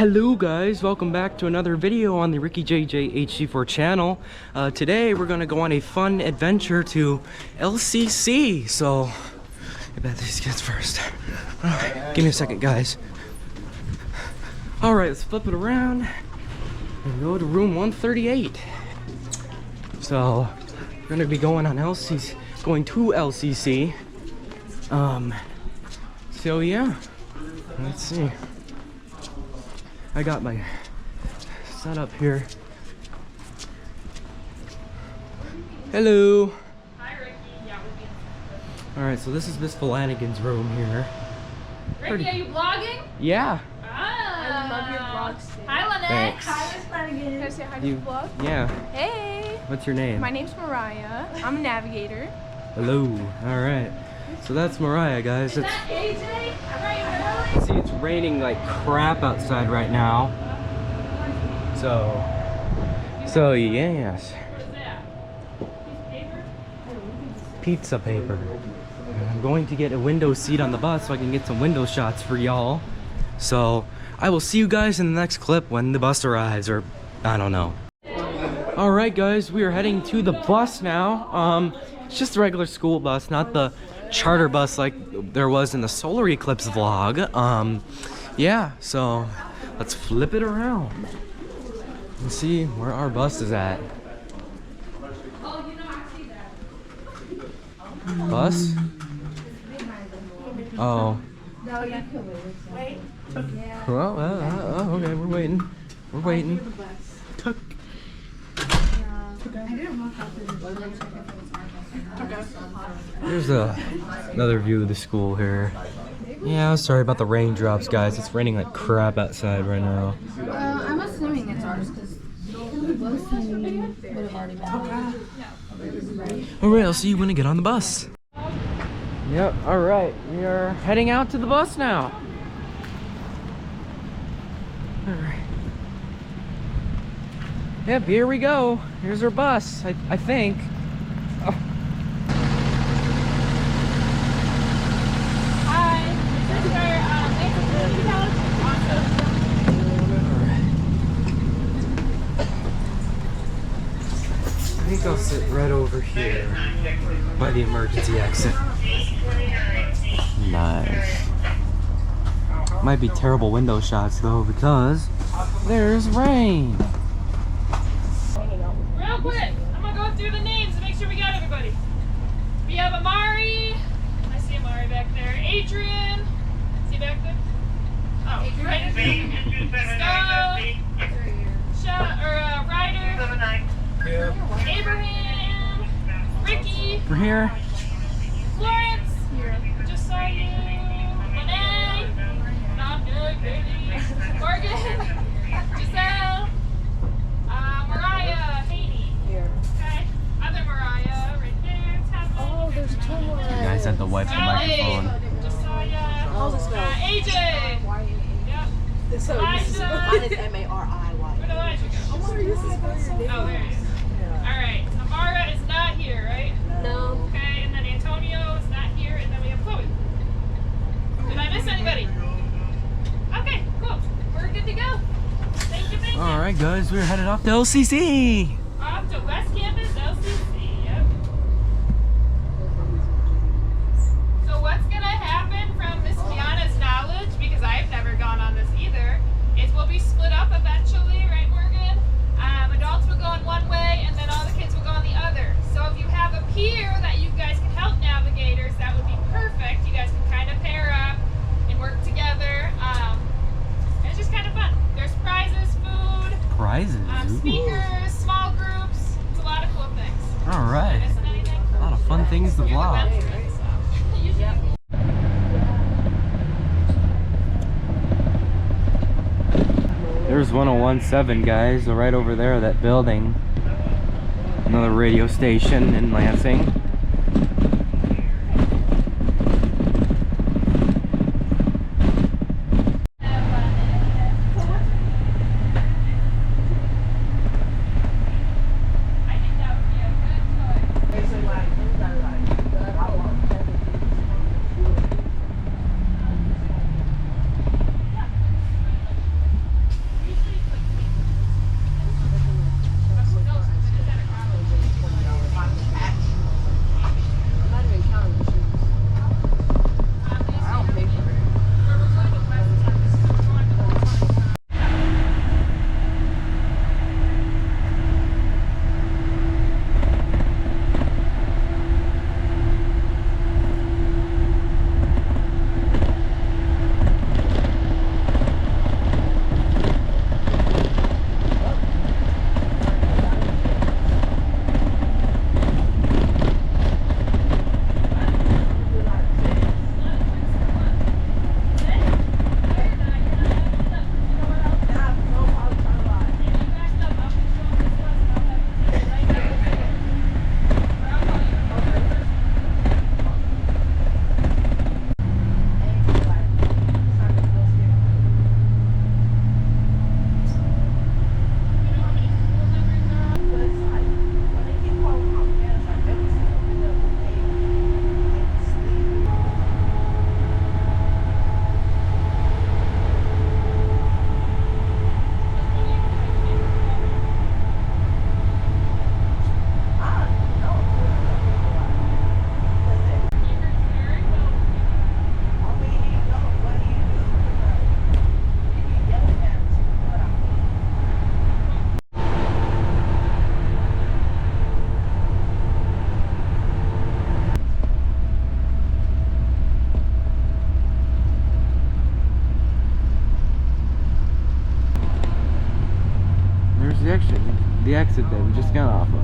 Hello guys, welcome back to another video on the Ricky JJ HD4 channel. Today we're gonna go on a fun adventure to LCC. So, I bet these kids first. Give me a second, guys. Alright, let's flip it around and go to room 138. So, we're gonna be going to LCC. So yeah, let's see. I got my setup here. Hello. Hi, Ricky. Yeah, we'll be in. Alright, so this is Miss Flanagan's room here. Ricky, are you vlogging? Yeah. Ah. I love your vlogs. Hi, Lynette. Thanks. Hi, Miss Flanagan. Can I say hi to the vlog? Yeah. Hey. What's your name? My name's Mariah. I'm a navigator. Hello. Alright. So that's Mariah, guys. Is that AJ? I'm right early. See, it's raining like crap outside right now. So yes. What is that? Pizza Piece of paper? paper. And I'm going to get a window seat on the bus so I can get some window shots for y'all. So I will see you guys in the next clip when the bus arrives, or I don't know. Alright guys, we are heading to the bus now. It's just a regular school bus, not the charter bus like there was in the solar eclipse vlog. Yeah, so let's flip it around and see where our bus is at. Oh, you know, I see that. Bus? Oh. No, you can wait. Well, okay, we're waiting. We're waiting. Tuck. Here's another view of the school here. Yeah, sorry about the raindrops, guys. It's raining like crap outside right now. I'm assuming it's ours because the bus would have already been. Alright, I'll see you when I get on the bus. Yep, alright. We are heading out to the bus now. Alright. Yep, here we go. Here's our bus, I think. Oh. Hi. This is our Community College. Awesome. I think I'll sit right over here by the emergency exit. Nice. Might be terrible window shots though because there's rain. Real quick, I'm gonna go through the names and make sure we got everybody. We have Amari. I see Amari back there. Adrian. Is he back there? Oh, right. Ryder. Abraham. Ricky. We're here. Florence. Just saw you. Monet. Not good, baby. Morgan. Giselle. Mariah. Haney. Okay. Other Mariah right there. Tevin. Oh, there's two more. You guys had to wipe the microphone. Just saw ya. How's it spelled? AJ. Yep. So Elijah. mine is M-A-R-I-Y. Where'd Elijah go? Oh, this is where Oh, there he is. Alright, Amara is not here, right? No. Okay, and then Antonio is not here, and then we have Chloe. Did I miss anybody? Okay, cool. We're good to go. Thank you, thank you. Alright guys, we're headed off to LCC. Off to West Campus, LCC, yep. So what's gonna happen from Miss Kiana's knowledge, because I've never gone on this either, is we'll be split up eventually, right Morgan? Adults will go in one way and then all the kids will go on the other. So if you have a peer that you guys can help navigators, that would be perfect. You guys can kind of pair up and work together. It's just kind of fun. There's prizes, food, Prizes. speakers, small groups. It's a lot of cool things. Alright. Missing anything? A lot of fun things to You're the vlog. best friend, so. Yep. There's 1017, guys, so right over there, that building. Another radio station in Lansing. I think that would be a good choice. the exit that we just got off of.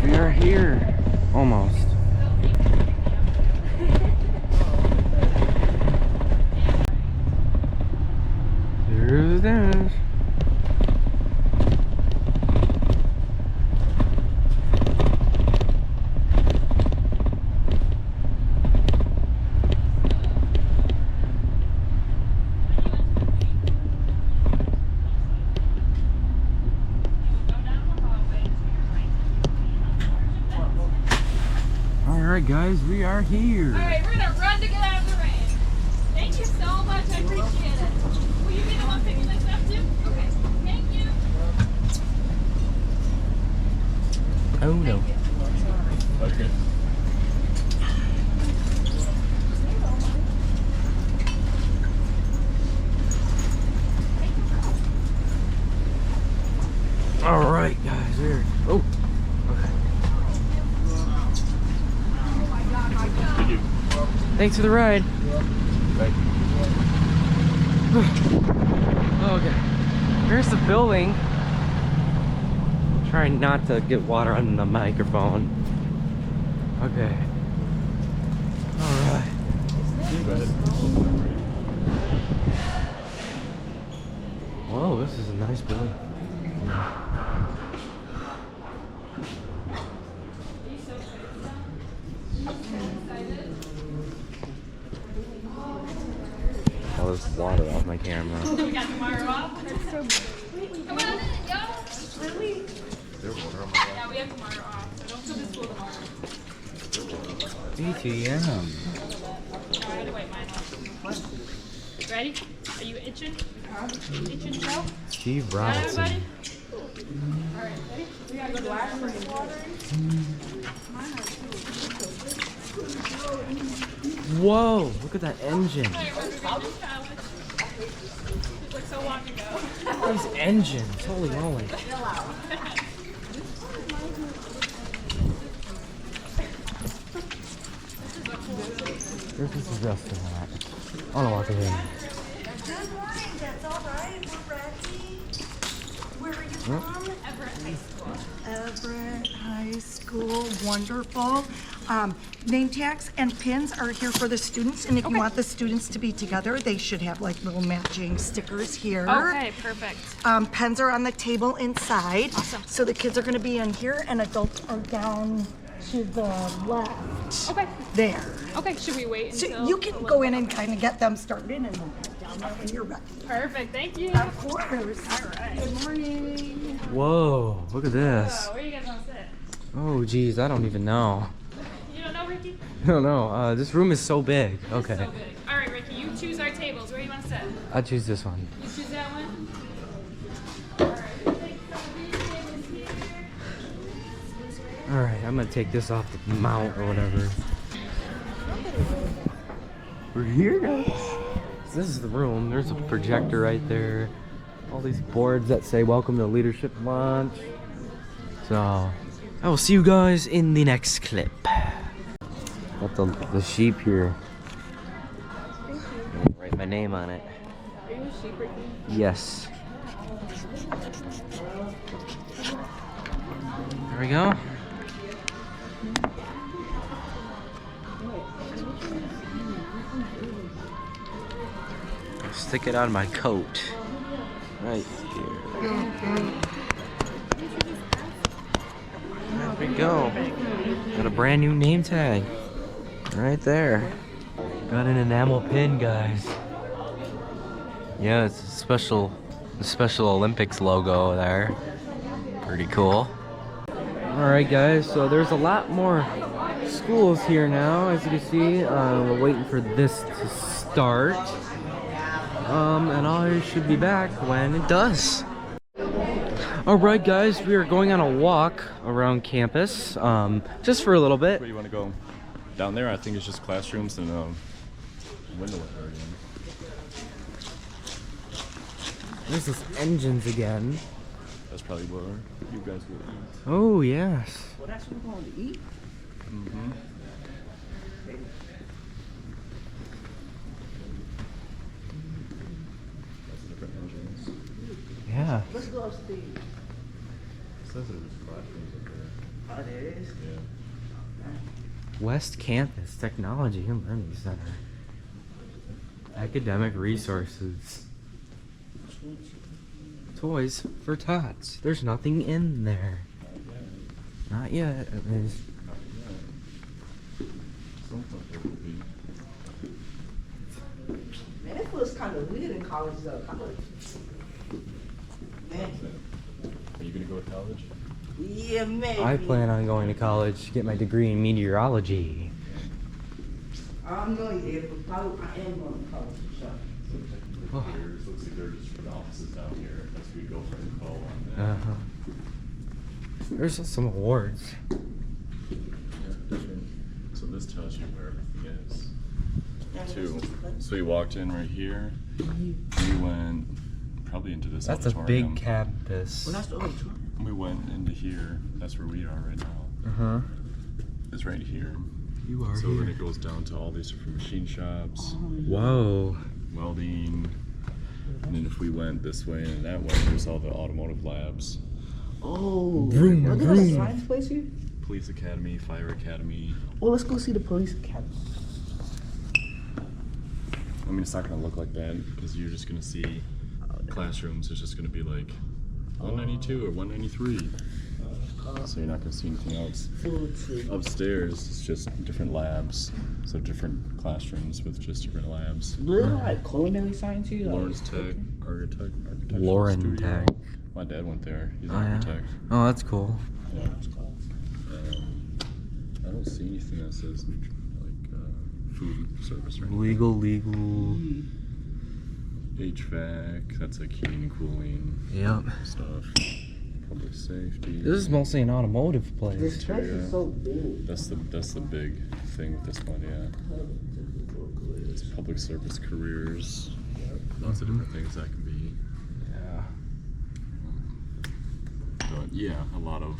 We are here, almost. There's that. Alright guys, we are here. Alright, we're gonna run to get out of the rain. Thank you so much, I appreciate it. Will you be the one picking this up too? Okay, thank you. Oh no. Okay. Alright guys, there. Oh. Thank you. Thanks for the ride. Thank you. Okay. Here's the building. Trying not to get water on the microphone. Okay. Alright. Whoa, this is a nice building. All this water off my camera. We got tomorrow off. Come on in, y'all. Really? Yeah, we have tomorrow off. So don't come to school tomorrow. BTM. No, I had to wipe mine off. Ready? Are you itching? Itching, Joe? Steve Got Robinson. everybody? Alright, ready? We gotta go to the Whoa, look at that engine. Alright, we're going to college. It's like so long ago. These engines, holy moly. This is just a lot. I don't know what to do. Good morning, that's all right. We're ready. Where are you from? Everett High School, wonderful. Name tags and pins are here for the students, and if you want the students to be together, they should have like little matching stickers here. Okay, perfect. Pens are on the table inside. Awesome. So the kids are going to be in here, and adults are down to the left. Okay. There. Okay, should we wait until... So you can go in and kind of get them started, and we'll head down there when you're ready. Perfect, thank you. Of course. Alright. Good morning. Whoa, look at this. Where you guys want to sit? Oh geez, I don't even know. You don't know, Ricky? I don't know. This room is so big. Okay. So big. Alright, Ricky, you choose our tables. Where you want to sit? I'll choose this one. You choose that one? Alright, we'll take some of these tables here. Alright, I'm gonna take this off the mount or whatever. We're here, guys. So this is the room. There's a projector right there. All these boards that say welcome to Leadership Lunch. So I will see you guys in the next clip. Got the sheep here. I'm gonna write my name on it. Are you a sheep, Ricky? Yes. There we go. Stick it on my coat. Right here. There we go. Got a brand new name tag. Right there. Got an enamel pin, guys. Yeah, it's a Special Olympics logo there. Pretty cool. Alright guys, so there's a lot more schools here now, as you can see. We're waiting for this to start. And I should be back when it does. Alright guys, we are going on a walk around campus, just for a little bit. Where you want to go? Down there, I think it's just classrooms and window area. There's this engines again. That's probably where you guys will eat. Oh, yes. Well, that's what we're going to eat. Mm-hmm. That's the different engines. Yeah. Let's go upstairs. It says there's classrooms up there. Oh, there is? Yeah. West Campus Technology and Learning Center. Academic resources. Toys for tots. There's nothing in there. Not yet, at least. Something there will be. Man, it feels kind of weird in college, though. Man. Are you gonna go to college? Yeah, man. I plan on going to college to get my degree in meteorology. I don't know yet, but probably I am going to college for sure. So technically, Oh. there's looks like they're just for the offices down here. That's who you go for the call on that. Uh-huh. There's some awards. Yeah, different. So this tells you where everything is. Too. So we walked in right here. We went probably into this That's a auditorium. big campus. Well, that's the only two. We went into here. That's where we are right now. Uh-huh. It's right here. You are So then here. it goes down to all these different machine shops, Whoa. welding. And then if we went this way and that way, there's all the automotive labs. Oh. Vroom, Are there a vroom. science place here? Police Academy, Fire Academy. Oh, let's go see the police academy. I mean, it's not gonna look like that because you're just gonna see classrooms. It's just gonna be like 192 or 193. So you're not gonna see anything else. Food too. Upstairs, it's just different labs. So different classrooms with just different labs. Do they have like culinary science here? Like, Lawrence Tech, architectural Lauren studio. Tech. My dad went there. He's an Oh, yeah. architect. Oh, that's cool. Yeah. I don't see anything that says food service or anything. Legal. HVAC, that's like heating and cooling Yep. stuff. Public safety. This is mostly an automotive This place. place is so big. That's the big thing with this one, yeah. It's public service careers. Lots of different things that can be. Yeah. But yeah, a lot of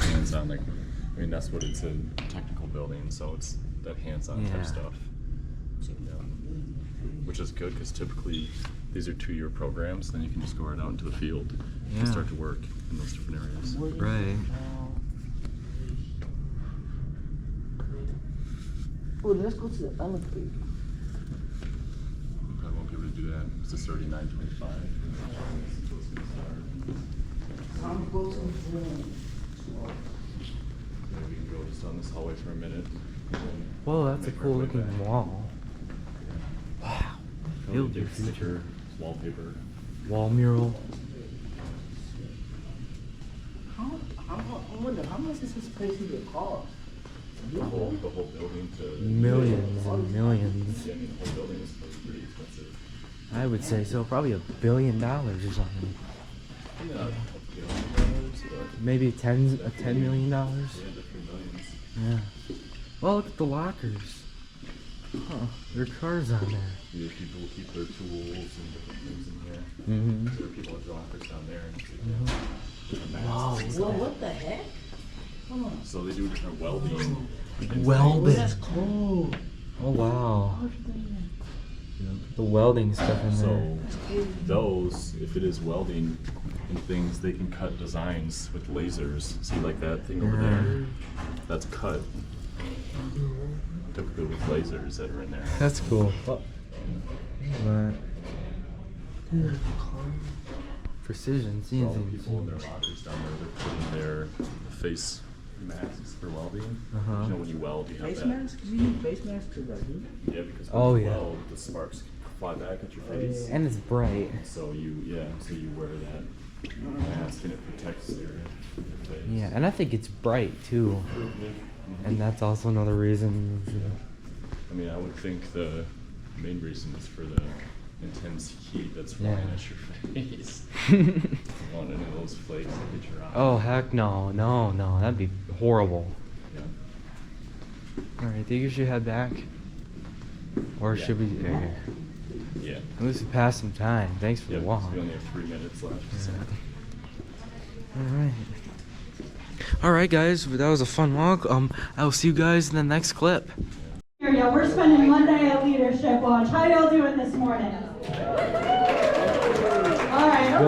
hands-on. Like, I mean, that's what it's a technical building, so it's that hands-on Yeah. type stuff. Yeah. Which is good because typically these are 2-year programs. Then you can just go right out into the field Yeah. and start to work in those different areas. Right. Oh, let's go to the elevator. I won't be able to do that. It's a 39.25. I'm going to the gym. Maybe we can go just on this hallway for a minute. Whoa, that's a Make our cool way looking back. wall. Wow. Build your Big future. sticker, wallpaper. Wall mural. I wonder how much is this place even cost? The whole building to Millions and millions. Yeah, I mean, the whole building is pretty expensive. I would say so. Probably $1 billion or something. Maybe not $1 billion, but Maybe a $10 million. yeah, different millions. Yeah. Well, look at the lockers. Huh. There are cars on there. Yeah, people keep their tools and different things in here. Mm-hmm. There are people with lockers down there. And different masks. Well, what the heck? So they do different welding. and Welding. That's cool. Oh wow. The welding stuff in there. So those, if it is welding and things, they can cut designs with lasers. See, like that thing over there, that's cut. Typically with lasers that are in there. That's cool. But precision So all the CNC. people in their lockers down there, they're putting their face masks for welding. Uh-huh. You know when you weld, you have Face that. mask? You use face mask to like Yeah, because Oh, when you yeah. weld, the sparks fly back at your face. And it's bright. So you wear that mask and it protects your face. Yeah, and I think it's bright too. And that's also another reason. I mean, I would think the main reason is for the intense heat that's flying Yeah. at your face. You don't want any of those flakes to hit your eye. Oh heck no, that'd be horrible. Yeah. Alright, think you should head back? Or Yeah. should we? Okay. Yeah. At least we passed some time. Thanks for Yeah, the walk. we only have 3 minutes left. So. Alright. Alright guys, that was a fun walk. I will see you guys in the next clip. Here, yeah, we're spending one day at leadership lunch. How y'all doing this morning? All right, a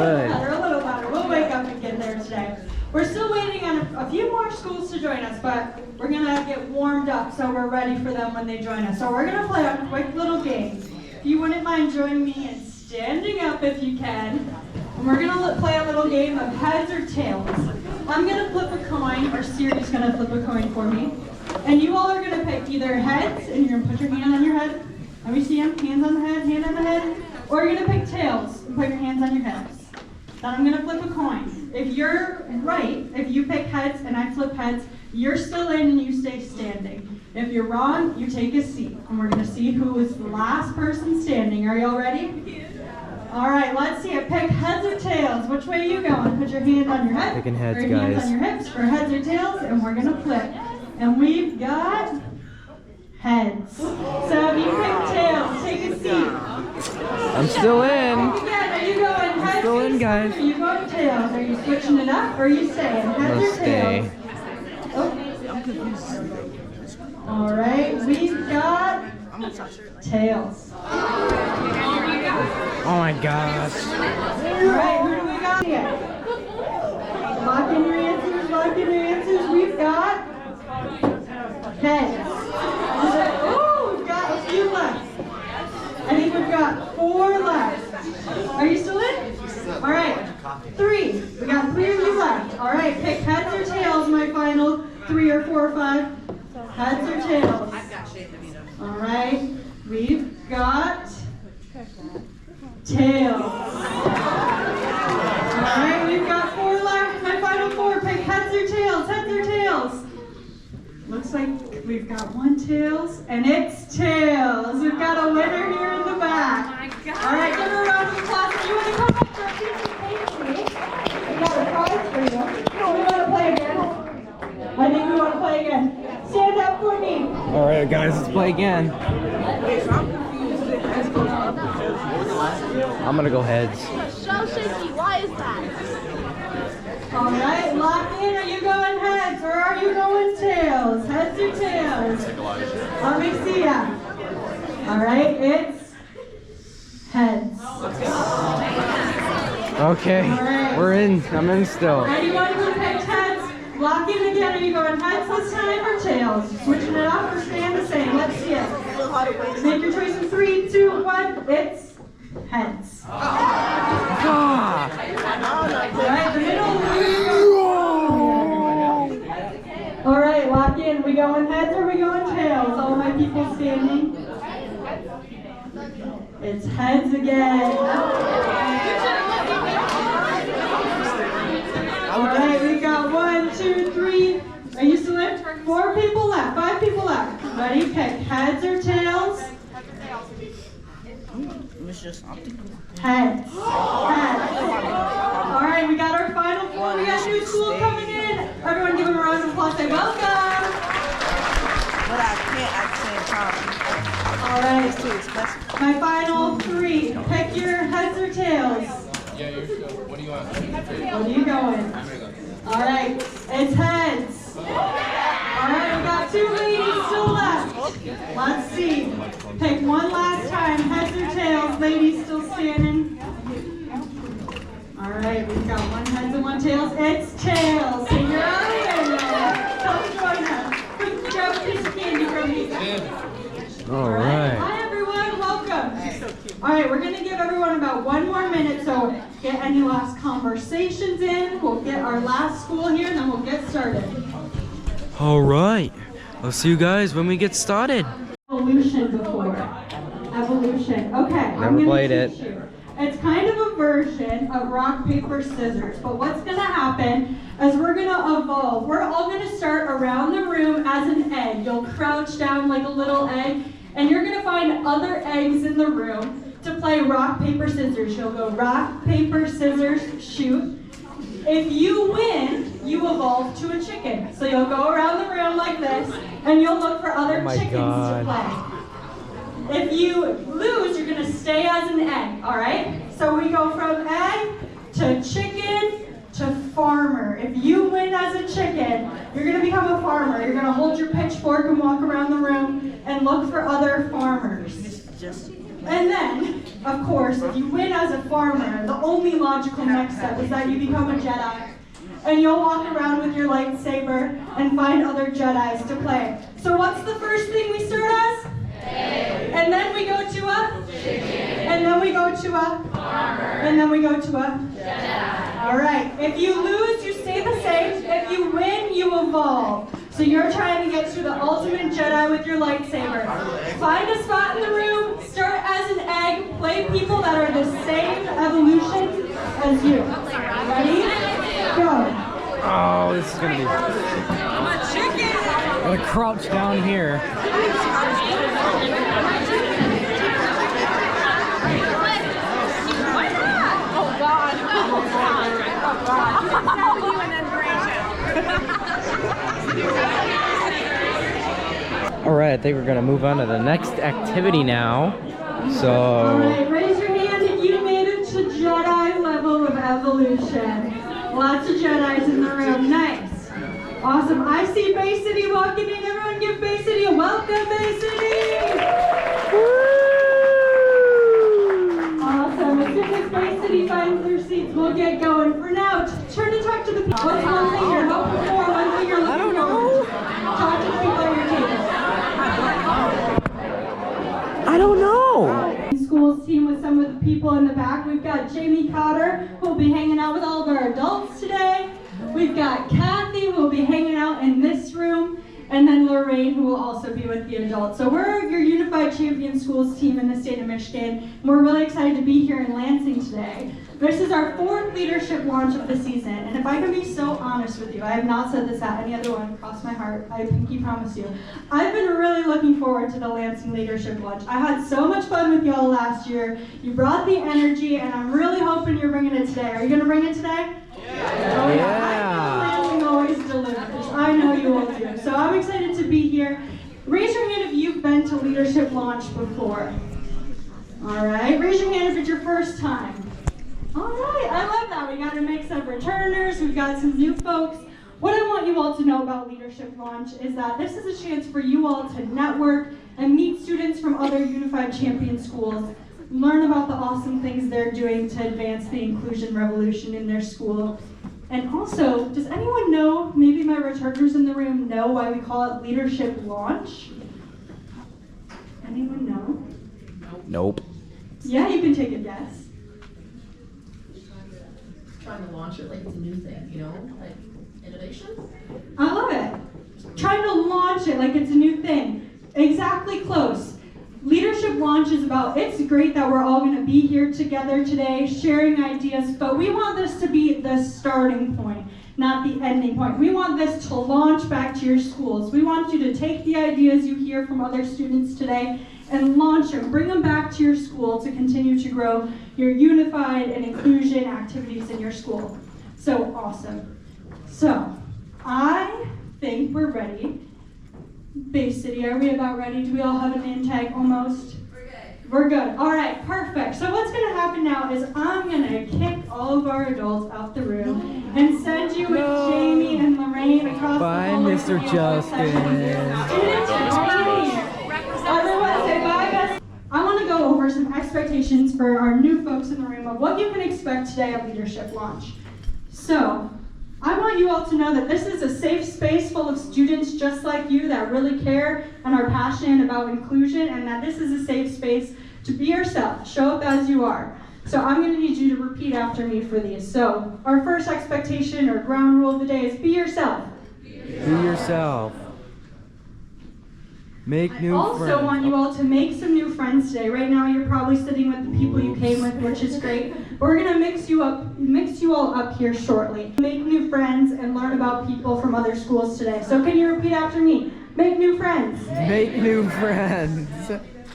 little better. We'll wake up and get there today. We're still waiting on a few more schools to join us, but we're gonna get warmed up so we're ready for them when they join us. So we're gonna play a quick little game. If you wouldn't mind joining me and standing up if you can. And we're gonna play a little game of heads or tails. I'm gonna flip a coin, or Siri's gonna flip a coin for me. And you all are gonna pick either heads, and you're gonna put your hand on your head. Let me see them, hands on the head, hand on the head. Or you're gonna pick tails and put your hands on your hips. Then I'm gonna flip a coin. If you're right, if you pick heads and I flip heads, you're still in and you stay standing. If you're wrong, you take a seat. And we're gonna see who is the last person standing. Are y'all ready? All right, let's see it. Pick heads or tails. Which way are you going? Put your hand on your head. Picking heads, or your hands guys. on your hips for heads or tails, and we're gonna flip. And we've got heads. So if you pick tails, take a seat. I'm still in. Again, are you going heads? Still in, guys. Are you going tails? Are you switching it up or are you staying? Heads Let's or tails? stay. Oh. All right, we've got tails. Oh my gosh. All right, who do we got here? Lock in your answers, lock in your answers. We've got heads. Oh, we've got a few left. I think we've got 4 left. Are you still in? All right, 3. We got 3 of you left. All right, pick heads or tails, my final 3 or 4 or 5. Heads or tails? All right, we've got tails. All right, we've got 4 left. My final 4. Pick heads or tails. Heads or tails. Looks like we've got 1 tails, and it's tails. We've got a winner here in the back. Oh my God. All right, give her a round of applause. If you want to come up for a piece of pastry, we got a prize for you. Do we want to play again? I think we want to play again. Stand up for me. Alright guys, let's play again. I'm gonna go heads. So shaky. Why is that? All right, lock in. Are you going heads or are you going tails? Heads or tails? Let me see ya. All right, it's heads. Okay, Alright. we're in. I'm in still. Anyone who picked heads, lock in again. Are you going heads this time or tails? Switching it up or staying the same? Let's see it. Make your choice in 3, 2, 1. It's heads. Ah! All right, the middle. All right, lock in. We going heads or we going tails? All my people standing. It's heads again. All right, we got 1, 2, 3. Are you still in? 4 people left. 5 people left. Ready? Pick heads or tails? Heads. Heads. All right, we got our final 4. We got new school coming in. Everyone give them a round of applause. Say welcome. But I can't talk. All right. It's too expensive. My final 3. Pick your heads or tails. What do you want? Where are you going? All right, it's heads. All right, we got 2 ladies still left. Let's see. Pick one last time, heads or tails. Ladies still standing. All right, we've got 1 heads and 1 tails. It's tails. So you're on in. Come join us. Quick, grab a piece of candy from me. Alright. Hi everyone, welcome. All right, we're gonna give everyone about 1 more minute, so get any last conversations in. We'll get our last school here, and then we'll get started. Alright. I'll see you guys when we get started. Evolution before. Evolution. Okay, I'm Never gonna played teach it. you. It's kind of a version of rock, paper, scissors, but what's gonna happen is we're gonna evolve. We're all gonna start around the room as an egg. You'll crouch down like a little egg, and you're gonna find other eggs in the room to play rock, paper, scissors. You'll go rock, paper, scissors, shoot. If you win, you evolve to a chicken. So you'll go around the room like this, and you'll look for other Oh my chickens God. to play. If you lose, you're gonna stay as an egg, all right? So we go from egg to chicken to farmer. If you win as a chicken, you're gonna become a farmer. You're gonna hold your pitchfork and walk around the room and look for other farmers. And then, of course, if you win as a farmer, the only logical next step is that you become a Jedi. And you'll walk around with your lightsaber and find other Jedis to play. So what's the first thing we start as? And then we go to a? And then we go to a? And then we go to a? Jedi. All right. If you lose, you stay the same. If you win, you evolve. So you're trying to get to the ultimate Jedi with your lightsaber. Find a spot in the room, start as an egg, play people that are the same evolution as you. Ready? Go. Oh, this is gonna be. I'm gonna crouch down here. Oh God. Tell you and then All right, I think we're gonna move on to the next activity now. All So, right, raise your hand if you made it to Jedi level of evolution. Lots of Jedis in the room. Nice. Awesome. I see Bay City walking in. Everyone give Bay City a welcome, Bay City. Awesome. As soon as Bay City finds their seats, we'll get going. For now, turn to talk to the people. What's one thing you're hoping for? One thing you're looking forward to? Talk to the people at your table. I don't know. Schools team with some of the people in the back. We've got Jamie Cotter, who will be hanging out with all of our adults today. We've got Kathy, who will be hanging out in this room. And then Lorraine, who will also be with the adults. So we're your Unified Champion Schools team in the state of Michigan. We're really excited to be here in Lansing today. This is our 4th leadership launch of the season. And if I can be so honest with you, I have not said this at any other one, cross my heart, I pinky promise you. I've been really looking forward to the Lansing leadership launch. I had so much fun with y'all last year. You brought the energy, and I'm really hoping you're bringing it today. Are you gonna bring it today? Yeah. Oh, yeah. Lansing always delivers. I know you will too. So I'm excited to be here. Raise your hand if you've been to leadership launch before. All right, raise your hand if it's your first time. All right, I love that. We got a mix of returners, we've got some new folks. What I want you all to know about Leadership Launch is that this is a chance for you all to network and meet students from other Unified Champion schools, learn about the awesome things they're doing to advance the inclusion revolution in their school. And also, does anyone know, maybe my returners in the room know why we call it Leadership Launch? Anyone know? Nope. Yeah, you can take a guess. Trying to launch it like it's a new thing, you know, like innovation. I love it. Trying to launch it like it's a new thing. Exactly close. Leadership Launch is about, it's great that we're all going to be here together today, sharing ideas, but we want this to be the starting point, not the ending point. We want this to launch back to your schools. We want you to take the ideas you hear from other students today and launch them, bring them back to your school to continue to grow your unified and inclusion activities in your school. So awesome. So I think we're ready. Bay City, are we about ready? Do we all have a name tag almost? We're good. All right, perfect. So what's going to happen now is I'm going to kick all of our adults out the room and send you with Jamie and Lorraine across Bye, the hall. Mr. Justin. Students, everyone say bye, guys. I want to go over some expectations for our new folks in the room of what you can expect today at Leadership Launch. So, I want you all to know that this is a safe space full of students just like you that really care and are passionate about inclusion, and that this is a safe space to be yourself, show up as you are. So I'm going to need you to repeat after me for these. So our first expectation or ground rule of the day is be yourself. Be yourself. Make new I also friends. want you all to make some new friends today. Right now you're probably sitting with the people you came with, which is great. We're gonna mix you all up here shortly. Make new friends and learn about people from other schools today. So can you repeat after me? Make new friends. Make new friends.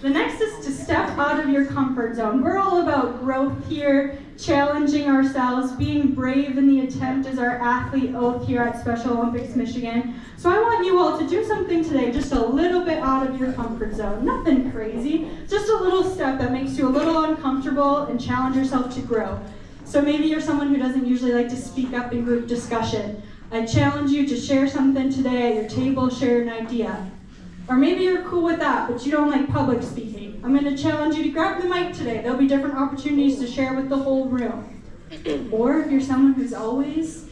The next is to step out of your comfort zone. We're all about growth here, challenging ourselves, being brave in the attempt is our athlete oath here at Special Olympics Michigan. So I want you all to do something today just a little bit out of your comfort zone. Nothing crazy, just a little step that makes you a little uncomfortable and challenge yourself to grow. So maybe you're someone who doesn't usually like to speak up in group discussion. I challenge you to share something today at your table, share an idea. Or maybe you're cool with that, but you don't like public speaking. I'm going to challenge you to grab the mic today. There'll be different opportunities to share with the whole room. Or if you're someone who's always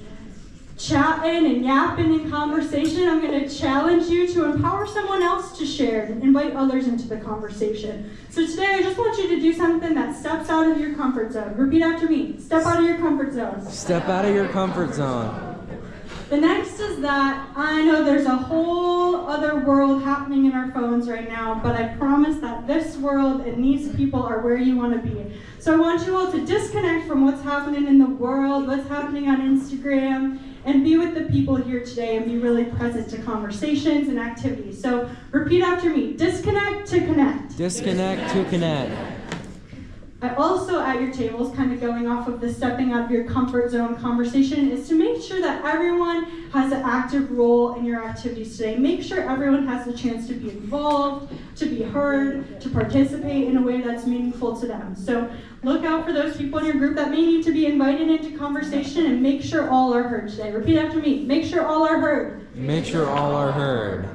chatting and yapping in conversation, I'm going to challenge you to empower someone else to share and invite others into the conversation. So today I just want you to do something that steps out of your comfort zone. Repeat after me. Step out of your comfort zone. Step out of your comfort zone. The next is that I know there's a whole other world happening in our phones right now, but I promise that this world and these people are where you want to be. So I want you all to disconnect from what's happening in the world, what's happening on Instagram, and be with the people here today and be really present to conversations and activities. So repeat after me. Disconnect to connect. Disconnect to connect. I also, at your tables, kind of going off of the stepping out of your comfort zone conversation, is to make sure that everyone has an active role in your activities today. Make sure everyone has the chance to be involved, to be heard, to participate in a way that's meaningful to them. So look out for those people in your group that may need to be invited into conversation and make sure all are heard today. Repeat after me. Make sure all are heard. Make sure all are heard.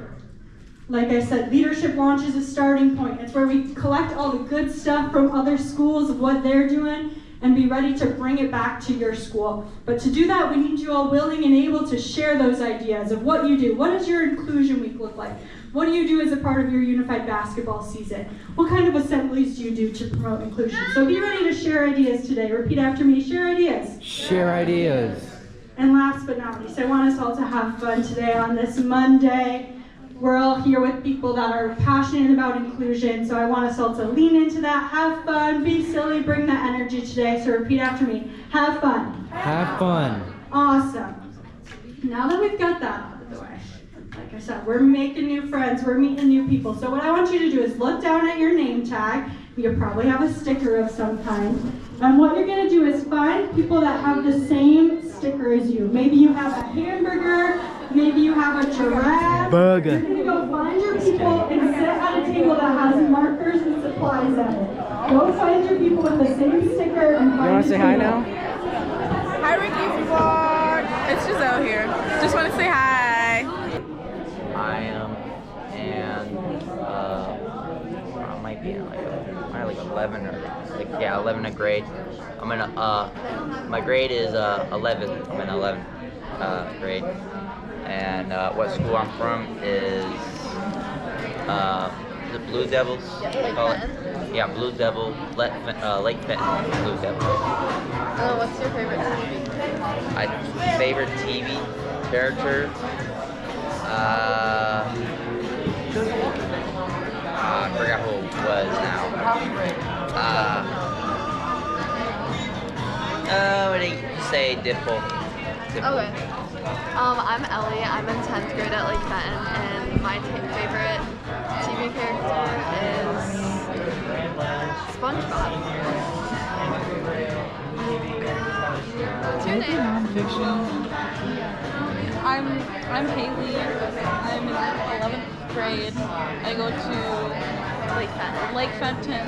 Like I said, Leadership Launch is a starting point. It's where we collect all the good stuff from other schools of what they're doing and be ready to bring it back to your school. But to do that, we need you all willing and able to share those ideas of what you do. What does your inclusion week look like? What do you do as a part of your unified basketball season? What kind of assemblies do you do to promote inclusion? So be ready to share ideas today. Repeat after me, share ideas. Share ideas. And last but not least, I want us all to have fun today on this Monday. We're all here with people that are passionate about inclusion, so I want us all to lean into that, have fun, be silly, bring that energy today. So repeat after me, have fun. Have fun. Awesome. Now that we've got that out of the way, like I said, we're making new friends, we're meeting new people. So what I want you to do is look down at your name tag. You'll probably have a sticker of some kind. And what you're gonna do is find people that have the same sticker as you. Maybe you have a hamburger, maybe you have a giraffe. Burger. You're gonna go find your people and sit at a table that has markers and supplies on it. Go find your people with the same sticker and find. You wanna say hi now? Hi Ricky Vlog! It's Giselle here. Just want to say hi. I am, and I might be in like 11 or 11th grade. I'm in my grade is 11. I'm in 11th grade, and what school I'm from is the Blue Devils. They call it. Yeah, Blue Devil, Lake Fenton Blue Devils. Oh, what's your favorite TV? My favorite TV character. I forgot who it was now. What do you say, Dipple? Okay. I'm Ellie. I'm in 10th grade at Lake Fenton, and my favorite TV character is SpongeBob. What's your name? I'm Haley. I'm in 11th grade. I go to Lake Fenton.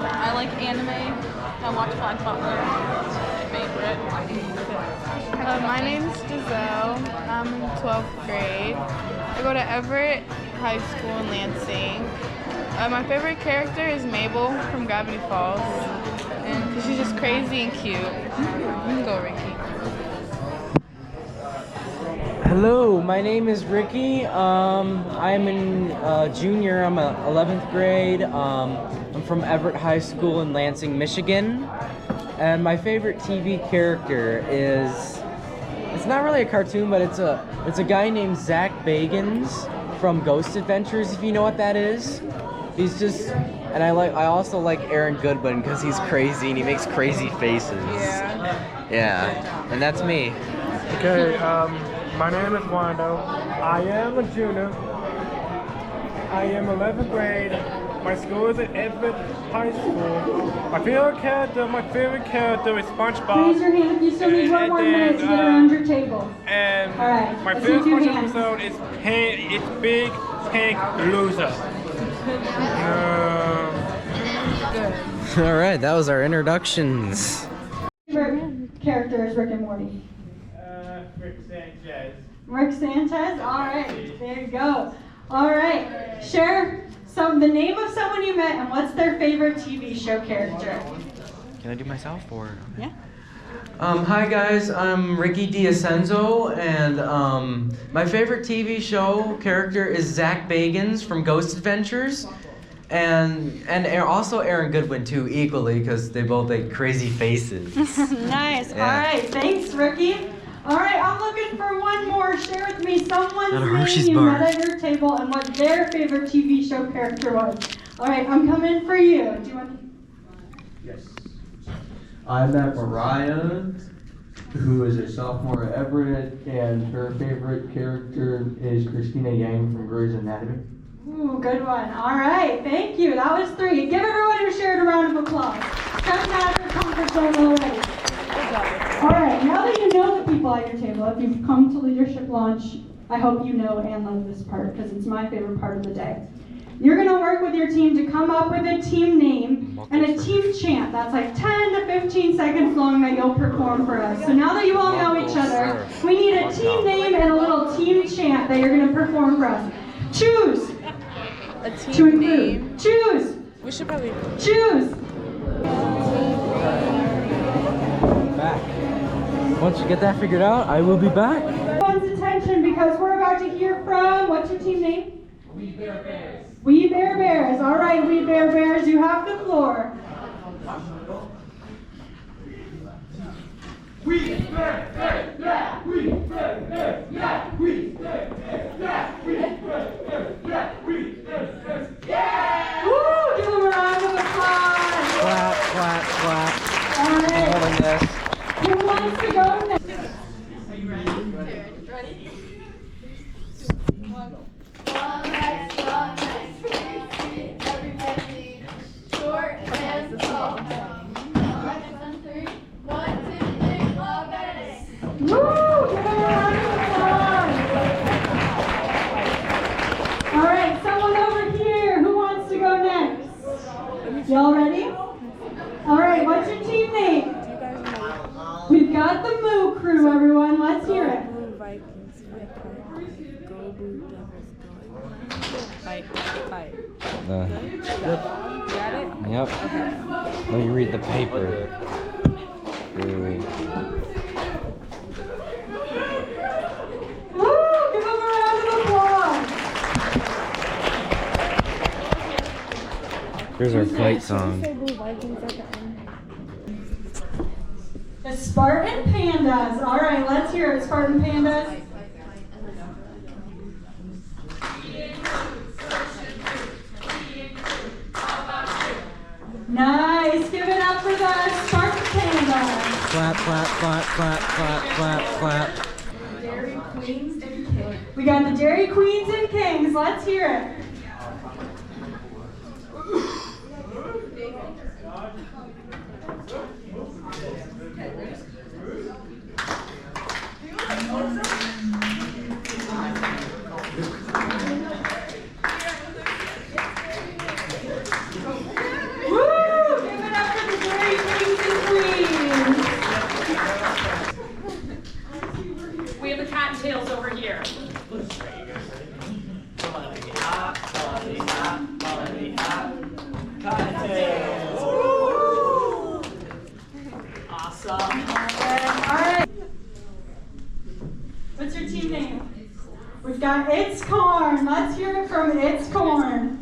I like anime. I watch Black Butler. It's my favorite. My name's Giselle. I'm in 12th grade. I go to Everett High School in Lansing. My favorite character is Mabel from Gravity Falls. And 'cause she's just crazy and cute. You can go, Ricky. Hello, my name is Ricky. I'm in junior. I'm 11th grade. I'm from Everett High School in Lansing, Michigan. And my favorite TV character is, it's not really a cartoon, but it's a guy named Zach Bagans from Ghost Adventures, if you know what that is. He's just, and I also like Aaron Goodwin because he's crazy and he makes crazy faces. Yeah, and that's me. Okay, my name is Wando. I am a junior. I am 11th grade. My school is at Edmond High School. My favorite character is SpongeBob. Raise your hand if you still need one more minute to get around your table. And all right, my let's favorite do two SpongeBob hands. episode is it's Big Tank Loser. All right, that was our introductions. Favorite character is Rick and Morty. Rick Sanchez. Rick Sanchez? All right, there you go. All right, share the name of someone you met and what's their favorite TV show character. Can I do myself or? Yeah. Hi guys, I'm Ricky D'Ascenzo, and my favorite TV show character is Zach Bagans from Ghost Adventures, and also Aaron Goodwin too, equally, because they both make crazy faces. Nice. Yeah. All right, thanks, Ricky. All right, I'm looking for one more. Share with me someone's Got a name Hershey's you bar. met at your table and what their favorite TV show character was. All right, I'm coming for you. Do you want? Yes. I met Mariah, who is a sophomore at Everett, and her favorite character is Christina Yang from Grey's Anatomy. Ooh, good one. All right, thank you. That was 3. Give everyone who shared a round of applause. Come out of your comfort zone already. All right, now that you know the people at your table, if you've come to Leadership Launch, I hope you know and love this part because it's my favorite part of the day. You're going to work with your team to come up with a team name and a team chant that's like 10 to 15 seconds long that you'll perform for us. So now that you all know each other, we need a team name and a little team chant that you're going to perform for us. Choose. A team To include. name. Choose. We should probably Choose. Back. Once you get that figured out, I will be back. Everyone's attention because we're about to hear from, what's your team name? We Bear Bears. We Bear Bears. All right, We Bear Bears, you have the floor. We Bear Bears, yeah. We Bear Bears, yeah. We Bear Bears, yeah. We Bear Bears, yeah. We Bear Bears, yeah. Woo! Give them a round of applause. Clap, clap, clap. All right. Holding this. Who wants to go next? Are you ready? Ready? Short and tall. Woo! Give them a round of applause. All right, someone over here. Who wants to go next? Y'all ready? All right, what's your team name? We've got the Moo Crew, everyone. Let's hear it. Yep. Let me read the paper. Woo! Give them a round of applause. Here's our fight song. The Spartan Pandas. All right, let's hear it, Spartan Pandas. Nice. Give it up for the Spartan Pandas. Clap, clap, clap, clap, clap, clap, clap. Dairy Queens and Kings. We got the Dairy Queens and Kings. Let's hear it. Woo! Give it up for the Dairy Kings and Queens. We have the cottontails over here. Awesome. All right. What's your team name? We've got It's Corn. Let's hear it from It's Corn.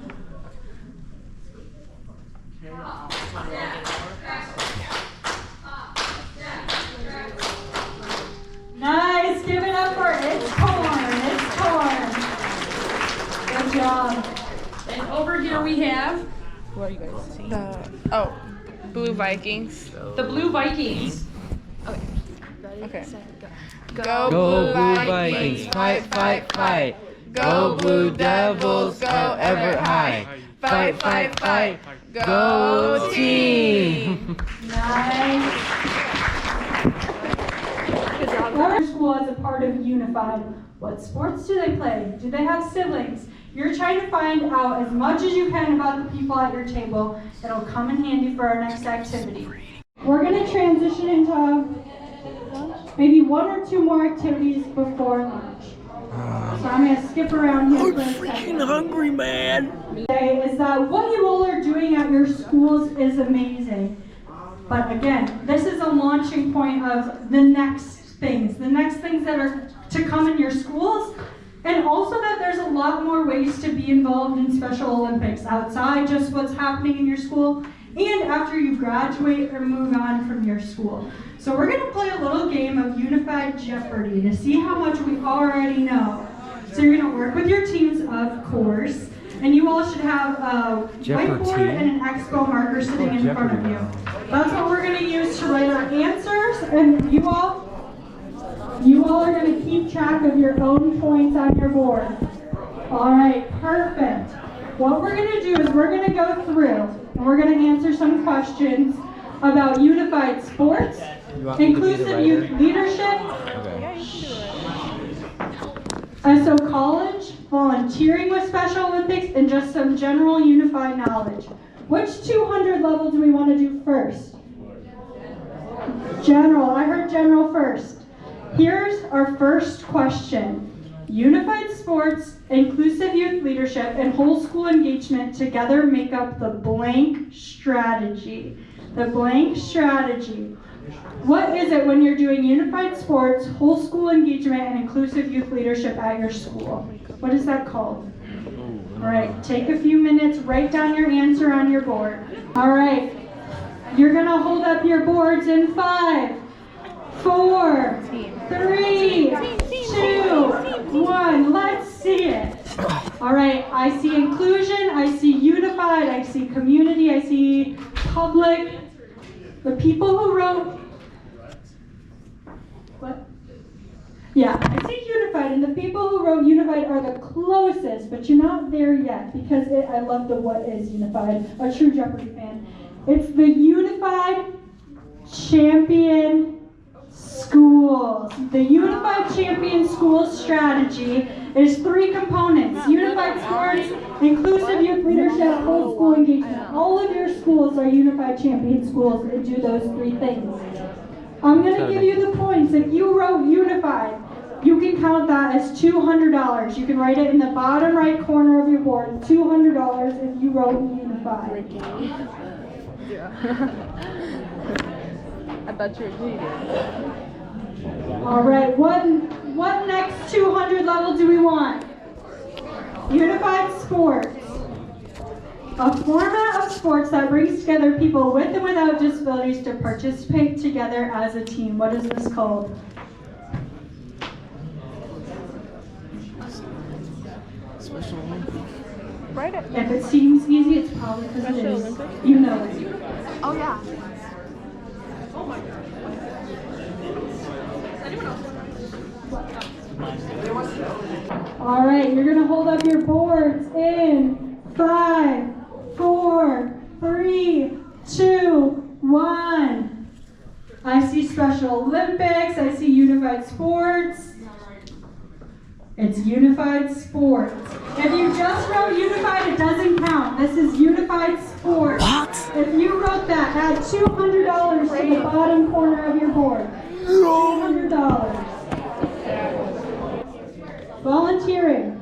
Nice. Give it up for It's Corn. It's Corn. Good job. And over here we have What are you guys seeing? Blue Vikings. the Blue Vikings. Okay. Go Blue Vikings. Fight, fight, fight. Go Blue Devils, go Everett High. Fight, fight, fight, go team. Nice. Our school as a part of Unified. What sports do they play? Do they have siblings? You're trying to find out as much as you can about the people at your table. It'll come in handy for our next activity. We're going to transition into maybe 1 or 2 more activities before lunch. So I'm going to skip around here for a second. I'm freaking hungry, man. Is that what you all are doing at your schools is amazing. But again, this is a launching point of the next things that are to come in your schools, and also that there's a lot more ways to be involved in Special Olympics outside just what's happening in your school and after you graduate or move on from your school. So we're going to play a little game of Unified Jeopardy to see how much we already know. So you're going to work with your teams, of course, and you all should have a whiteboard and an expo marker sitting in front of you. That's what we're going to use to write our answers, and you all are going to keep track of your own points on your board. All right, perfect. What we're going to do is we're going to go through and we're going to answer some questions about unified sports, inclusive youth leadership, SO College, volunteering with Special Olympics, and just some general unified knowledge. Which 200 level do we want to do first? General. I heard general first. Here's our first question. Unified sports, inclusive youth leadership, and whole school engagement together make up the blank strategy. The blank strategy. What is it when you're doing unified sports, whole school engagement, and inclusive youth leadership at your school? What is that called? All right, take a few minutes, write down your answer on your board. All right, you're gonna hold up your boards in 5, 4, 3, 2, 1. Let's see it. All right, I see inclusion, I see unified, I see community, I see public. The people who wrote, what? Yeah, I see unified, and the people who wrote unified are the closest, but you're not there yet, because I love the what is unified, a true Jeopardy fan. It's the Unified Champion Schools. The Unified Champion Schools strategy is 3 components: unified sports, inclusive youth leadership, whole school engagement. All of your schools are Unified Champion Schools and do those 3 things. I'm going to give you the points. If you wrote unified, you can count that as $200. You can write it in the bottom right corner of your board. $200 if you wrote unified. I thought you were cheating. All right, what next 200 level do we want? Unified sports. A format of sports that brings together people with and without disabilities to participate together as a team. What is this called? Special Olympics. Write it. If it seems easy, it's probably because it is. Olympics? You know it. Oh yeah. All right, you're going to hold up your boards in 5, 4, 3, 2, 1. I see Special Olympics. I see unified sports. It's unified sports. If you just wrote unified, it doesn't count. This is unified sports. What? If you wrote that, add $200 to the bottom corner of your board. $200. Volunteering.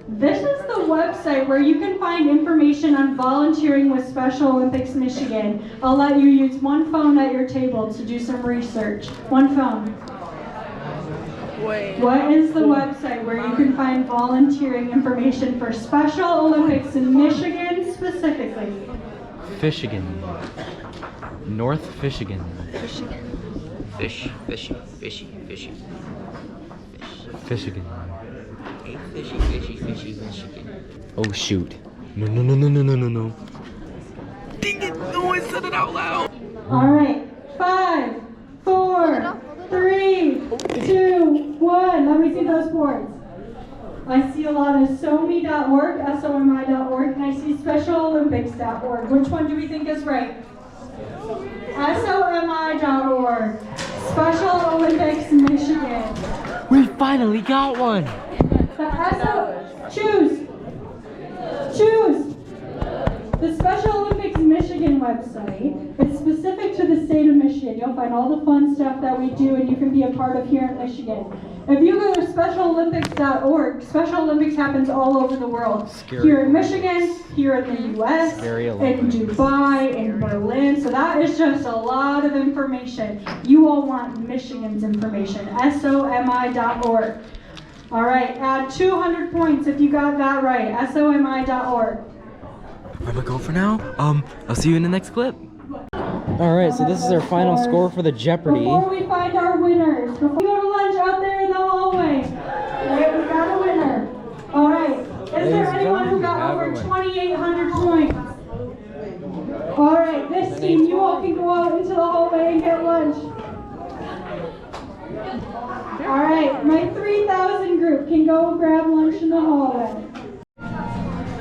This is the website where you can find information on volunteering with Special Olympics Michigan. I'll let you use one phone at your table to do some research. One phone. Wait. What is the website where you can find volunteering information for Special Olympics in Michigan specifically? Fishigan. North Fishigan. Fish, fishy, fishy, fishy. Fishigan. Hey, fishy, fishy, fishy, Michigan. Oh shoot. No. Dang it! No, I said it out loud! Alright. 5, 4, 3, 2, 1. Let me see those boards. I see a lot of SOMI.org, SOMI.org, and I see SpecialOlympics.org. Which one do we think is right? SOMI.org. Special Olympics Michigan. We finally got one. Choose. The Special Olympics Michigan website is specific to the state of Michigan. You'll find all the fun stuff that we do and you can be a part of here in Michigan. If you go to SpecialOlympics.org, Special Olympics happens all over the world. Scary. Here in Michigan, here in the US, in Dubai, in Berlin. So that is just a lot of information. You all want Michigan's information. SOMI.org. All right, add 200 points if you got that right. SOMI.org. I'm gonna go for now. I'll see you in the next clip. All right, so this is our final score for the Jeopardy. Before we find our winners, before we go to lunch out there in the hallway, right, we got a winner. All right, is there anyone who got over 2,800 points? All right, this team, you all can go out into the hallway and get lunch. All right, my 3,000 group can go grab lunch in the hallway.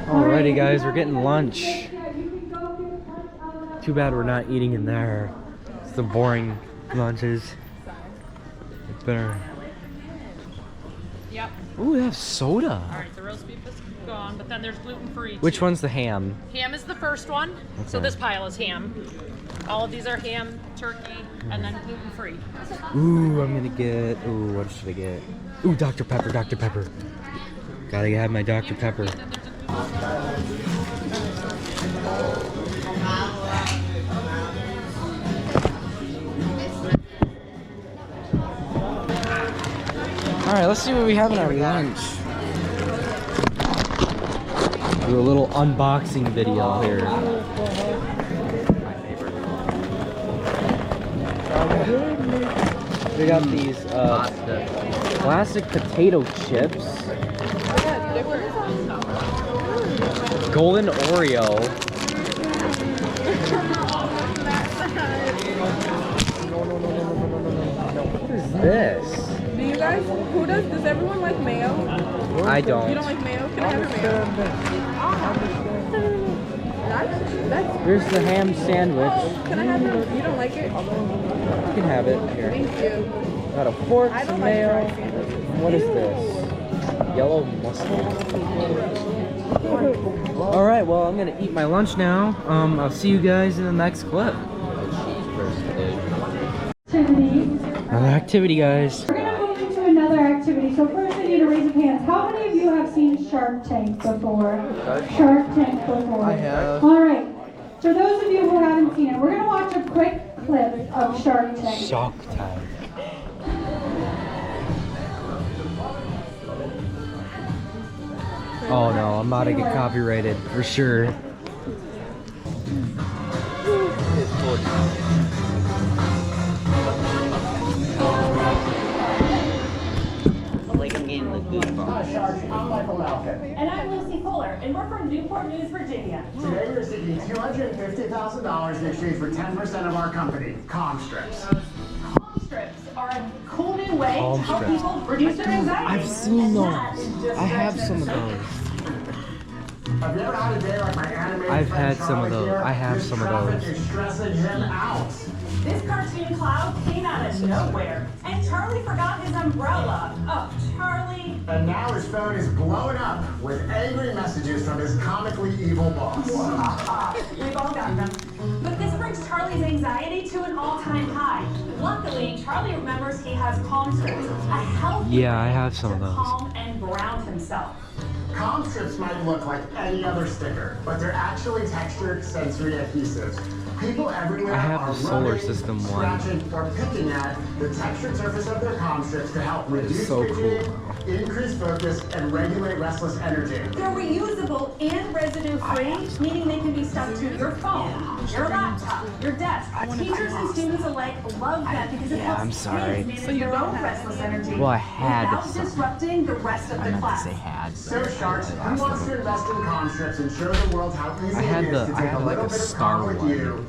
Alrighty guys, we're getting lunch. Too bad we're not eating in there. It's the boring lunches. It's better. Yep. Ooh, they have soda. Alright, the roast beef is gone, but then there's gluten-free. Which one's the ham? Ham is the first one. So Okay. this pile is ham. All of these are ham, turkey, and then gluten-free. Ooh, I'm gonna get, ooh, what should I get? Ooh, Dr. Pepper, Dr. Pepper. Gotta have my Dr. Pepper. Alright, let's see what we have in our lunch. Do a little unboxing video here. We got these classic potato chips. Golden Oreo. What is this? Do you guys, does everyone like mayo? I don't. You don't like mayo? Can I have your mayo? Here's the ham sandwich. Can I have your, you don't like it? You can have it here. Thank you. Got a fork, I some don't like mayo. fried sandwiches. And what is this? Yellow mustard. Alright, well, I'm gonna eat my lunch now. I'll see you guys in the next clip. Another activity, guys. We're going to move into another activity. So first I need to raise your hands. How many of you have seen Shark Tank before? Shark Tank before. I have. All right. For those of you who haven't seen it, we're going to watch a quick clip of Shark Tank. Shark Tank. Oh no, I'm about to get copyrighted for sure. Like I'm getting the goosebumps. I'm Michael Malkin. And I'm Lucy Fuller, and we're from Newport News, Virginia. Today we're seeking $250,000 in exchange for 10% of our company, Comstrips. Comstrips are a cool new way to help people reduce their anxiety. I've seen those. I have some of those. Have you ever had a day like my animated I've friend had some of Charlie those. here? I have This some of traffic those. is stressing him out. This cartoon cloud came out of nowhere, and Charlie forgot his umbrella. Oh, Charlie. And now his phone is blowing up with angry messages from his comically evil boss. We've all got them. But this brings Charlie's anxiety to an all-time high. Luckily, Charlie remembers he has Comstrips, a healthy Yeah, I way have some of to those. calm and ground himself. Comstrips might look like any other sticker, but they're actually textured sensory adhesives. People everywhere I have are the solar rubbing, system one. scratching, or picking at the textured surface of their Comstrips to help reduce so fidgeting, increase focus, and regulate restless energy. They're reusable and residue-free, meaning they can be stuck to your phone, your laptop, your desk. Teachers and students alike love them because it helps I'm sorry. kids manage their own restless energy Well, I had without some. disrupting the rest of the class. So Sharks, who wants to invest in Comstrips and show the world how easy I had it is to the- I take had a like little a bit of star calm with one. you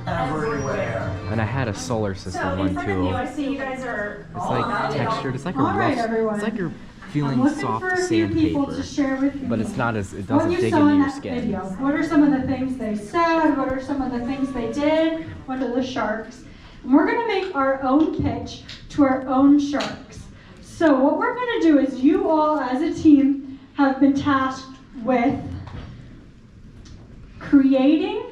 everywhere. And I had a solar system So in one front of too. you, I see you guys are It's like textured. It's like a All right, rough. everyone. It's like your feeling looking soft for a few people to sandpaper, share with me. but it's not as it What doesn't you dig saw into in your that skin. video. What are some of the things they said? What are some of the things they did? What are the sharks? And we're gonna make our own pitch to our own sharks. So what we're gonna do is you all as a team have been tasked with creating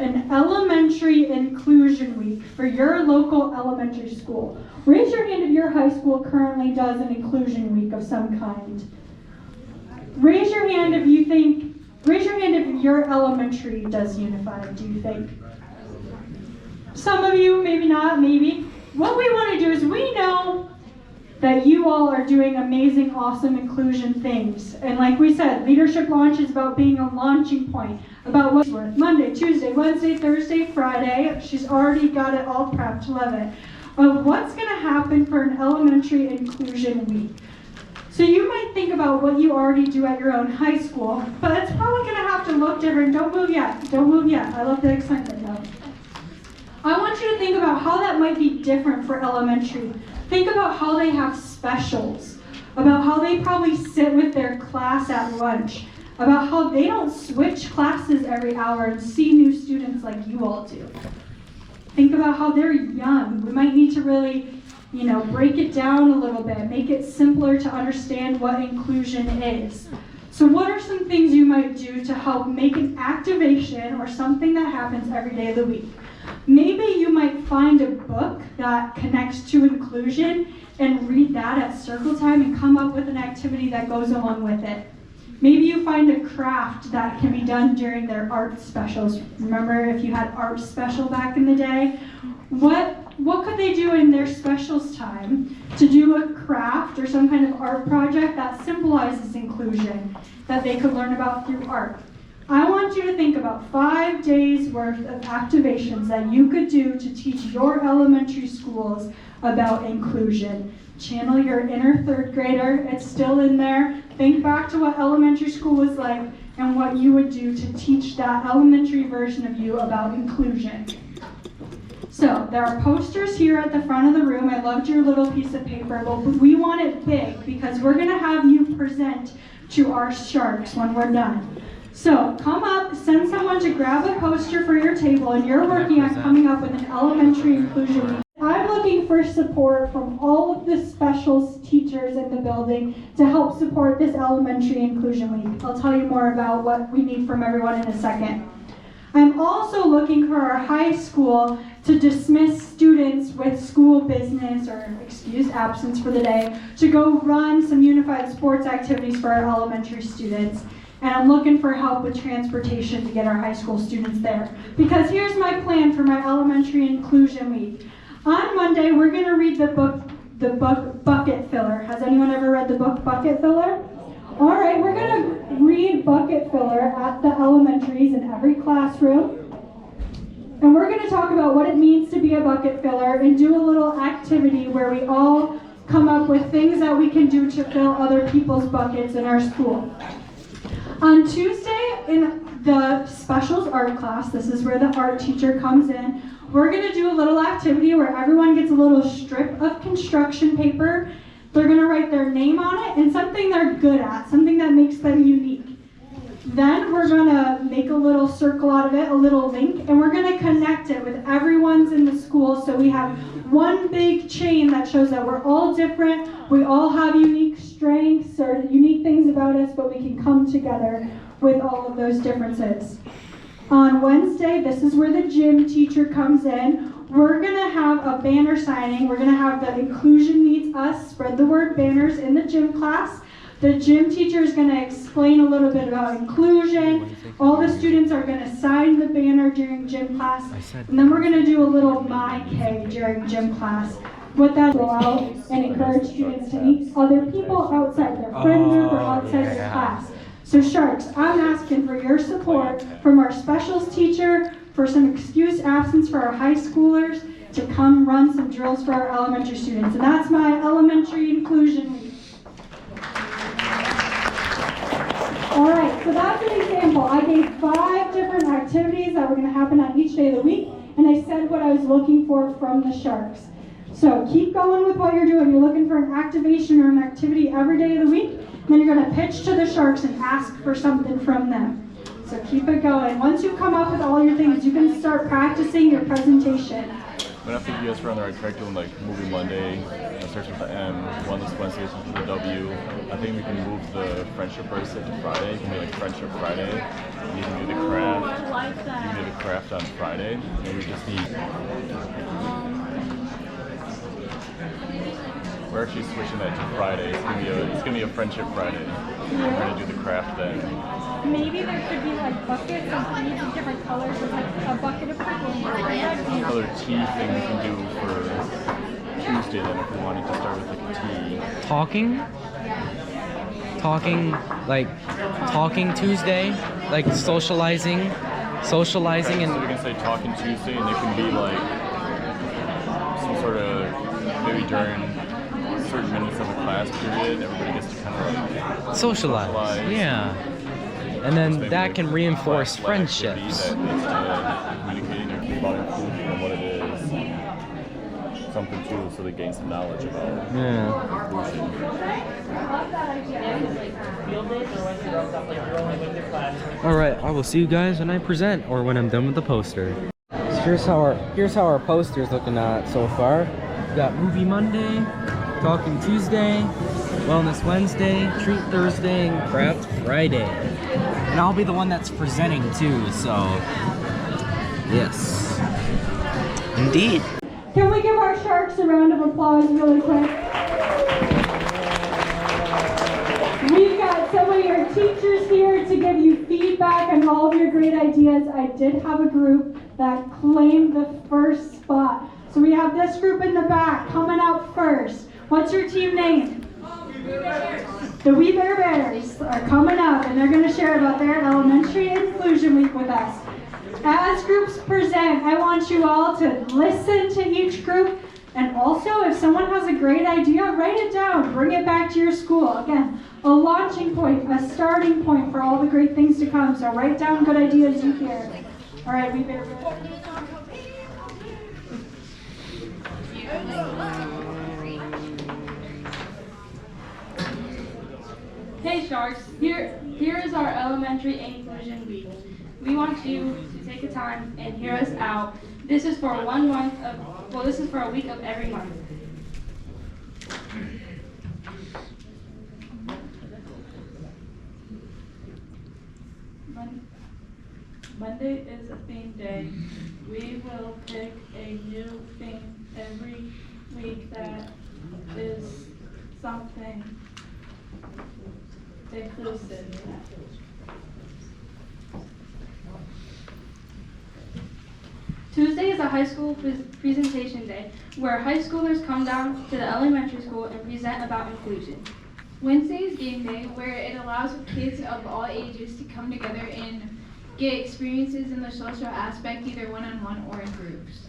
an elementary inclusion week for your local elementary school. Raise your hand if your high school currently does an inclusion week of some kind. Raise your hand if your elementary does Unified, do you think? Some of you, maybe not, maybe. What we want to do is we know that you all are doing amazing, awesome inclusion things. And like we said, Leadership Launch is about being a launching point, about what's worth Monday, Tuesday, Wednesday, Thursday, Friday. She's already got it all prepped, love it. Of what's going to happen for an elementary inclusion week. So you might think about what you already do at your own high school, but it's probably going to have to look different. Don't move yet. Don't move yet. I love the excitement though. I want you to think about how that might be different for elementary. Think about how they have specials, about how they probably sit with their class at lunch, about how they don't switch classes every hour and see new students like you all do. Think about how they're young. We might need to really, break it down a little bit, make it simpler to understand what inclusion is. So what are some things you might do to help make an activation or something that happens every day of the week? Maybe you might find a book that connects to inclusion and read that at circle time and come up with an activity that goes along with it. Maybe you find a craft that can be done during their art specials. Remember if you had art special back in the day? What could they do in their specials time to do a craft or some kind of art project that symbolizes inclusion that they could learn about through art? I want you to think about 5 days worth of activations that you could do to teach your elementary schools about inclusion. Channel your inner third grader, it's still in there. Think back to what elementary school was like and what you would do to teach that elementary version of you about inclusion. So there are posters here at the front of the room. I loved your little piece of paper, but we want it big because we're gonna have you present to our sharks when we're done. So come up, send someone to grab a poster for your table, and you're working on coming up with an elementary inclusion week. I'm looking for support from all of the specials teachers in the building to help support this elementary inclusion week. I'll tell you more about what we need from everyone in a second. I'm also looking for our high school to dismiss students with school business or excused absence for the day to go run some unified sports activities for our elementary students. And I'm looking for help with transportation to get our high school students there. Because here's my plan for my elementary inclusion week. On Monday, we're going to read the book Bucket Filler. Has anyone ever read the book Bucket Filler? All right, we're going to read Bucket Filler at the elementaries in every classroom. And we're going to talk about what it means to be a bucket filler and do a little activity where we all come up with things that we can do to fill other people's buckets in our school. On Tuesday, in the specials art class, this is where the art teacher comes in, we're going to do a little activity where everyone gets a little strip of construction paper. They're going to write their name on it and something they're good at, something that makes them unique. Then we're going to make a little circle out of it, a little link, and we're going to connect it with everyone's in the school so we have one big chain that shows that we're all different, we all have unique strengths or unique things about us, but we can come together with all of those differences. On Wednesday, this is where the gym teacher comes in. We're going to have a banner signing. We're going to have the Inclusion Needs Us spread the word banners in the gym class. The gym teacher is going to explain a little bit about inclusion. All the students are going to sign the banner during gym class. And then we're going to do a little My K during gym class. What that will allow and encourage students to meet other people outside their friend group or outside their class. So Sharks, I'm asking for your support from our specials teacher for some excused absence for our high schoolers to come run some drills for our elementary students. And that's my elementary inclusion week. All right, so that's an example. I gave 5 different activities that were going to happen on each day of the week, and I said what I was looking for from the Sharks. So keep going with what you're doing. You're looking for an activation or an activity every day of the week. Then you're going to pitch to the Sharks and ask for something from them. So keep it going. Once you come up with all your things, you can start practicing your presentation. But I think you guys were on the right track doing like Movie Monday, starts with the M, Wellness Wednesday starts with the W. I think we can move the Friendship Bracelet to Friday. You can do like Friendship Friday. And you can do the craft. I like that. You can do the craft on Friday. And we just need. We're actually switching that to Friday. It's gonna be a Friendship Friday. We're gonna do the craft then. Maybe there should be like buckets of beads in different colors, with like a bucket of purple and a bucket of red. Another tea thing we can do for Tuesday then if we wanted to start with like a tea. Talking Tuesday, like socializing and So we can say Talking Tuesday, and it can be like some sort of, maybe during certain minutes of a class period, everybody gets to kind of like socialize. Yeah. And then that can reinforce friendships. That leads to communicating about inclusion and what it is. Something too, so they gain some knowledge about inclusion. Alright, I will see you guys when I present or when I'm done with the poster. So here's how our poster's looking at so far. We got Movie Monday, Talking Tuesday, Wellness Wednesday, Treat Thursday, and Craft Friday. And I'll be the one that's presenting too, so yes. Indeed. Can we give our Sharks a round of applause really quick? We've got some of your teachers here to give you feedback on all of your great ideas. I did have a group that claimed the first spot. So we have this group in the back coming out first. What's your team name? The We Bear Bears are coming up, and they're going to share about their elementary inclusion week with us. As groups present, I want you all to listen to each group, and also if someone has a great idea, write it down, bring it back to your school. Again, a launching point, a starting point for all the great things to come. So write down good ideas you hear. All right, We Bear Bears. Hey Sharks, here is our elementary inclusion week. We want you to take the time and hear us out. This is for a week of every month. Monday is a theme day. We will pick a new theme every week that is something inclusive. Tuesday is a high school presentation day where high schoolers come down to the elementary school and present about inclusion. Wednesday is game day where it allows kids of all ages to come together and get experiences in the social aspect, either one-on-one or in groups.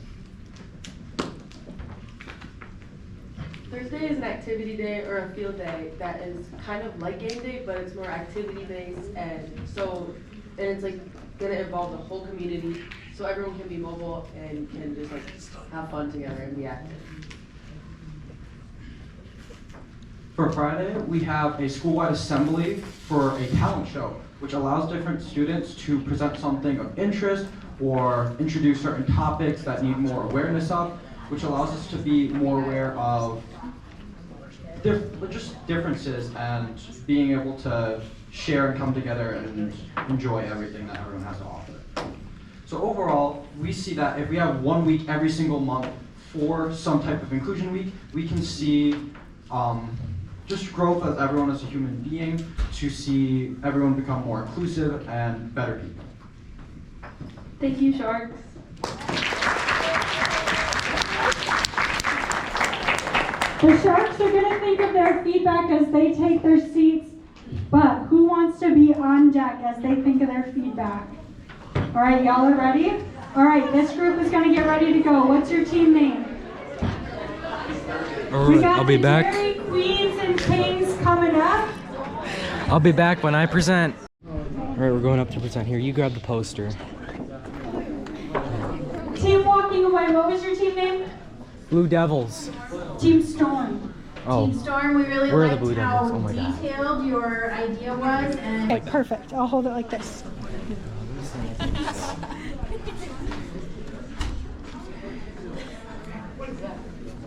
Thursday is an activity day or a field day that is kind of like game day, but it's more activity based, and it's like gonna involve the whole community, so everyone can be mobile and can just like have fun together and be active. For Friday, we have a school-wide assembly for a talent show, which allows different students to present something of interest or introduce certain topics that need more awareness of, which allows us to be more aware of just differences and being able to share and come together and enjoy everything that everyone has to offer. So overall, we see that if we have 1 week every single month for some type of inclusion week, we can see just growth as everyone as a human being, to see everyone become more inclusive and better people. Thank you, Sharks. The Sharks are going to think of their feedback as they take their seats, but who wants to be on deck as they think of their feedback? All right, y'all are ready? All right, this group is going to get ready to go. What's your team name? All right, I'll be back. Dairy Queens and Kings coming up. I'll be back when I present. All right, we're going up to present. Here, you grab the poster. Team walking away. What was your team name? Blue Devils. Team Storm. Oh. Team Storm, we really Where are the liked Blue how Devils? Oh my God. detailed your idea was, and Okay, perfect. I'll hold it like this.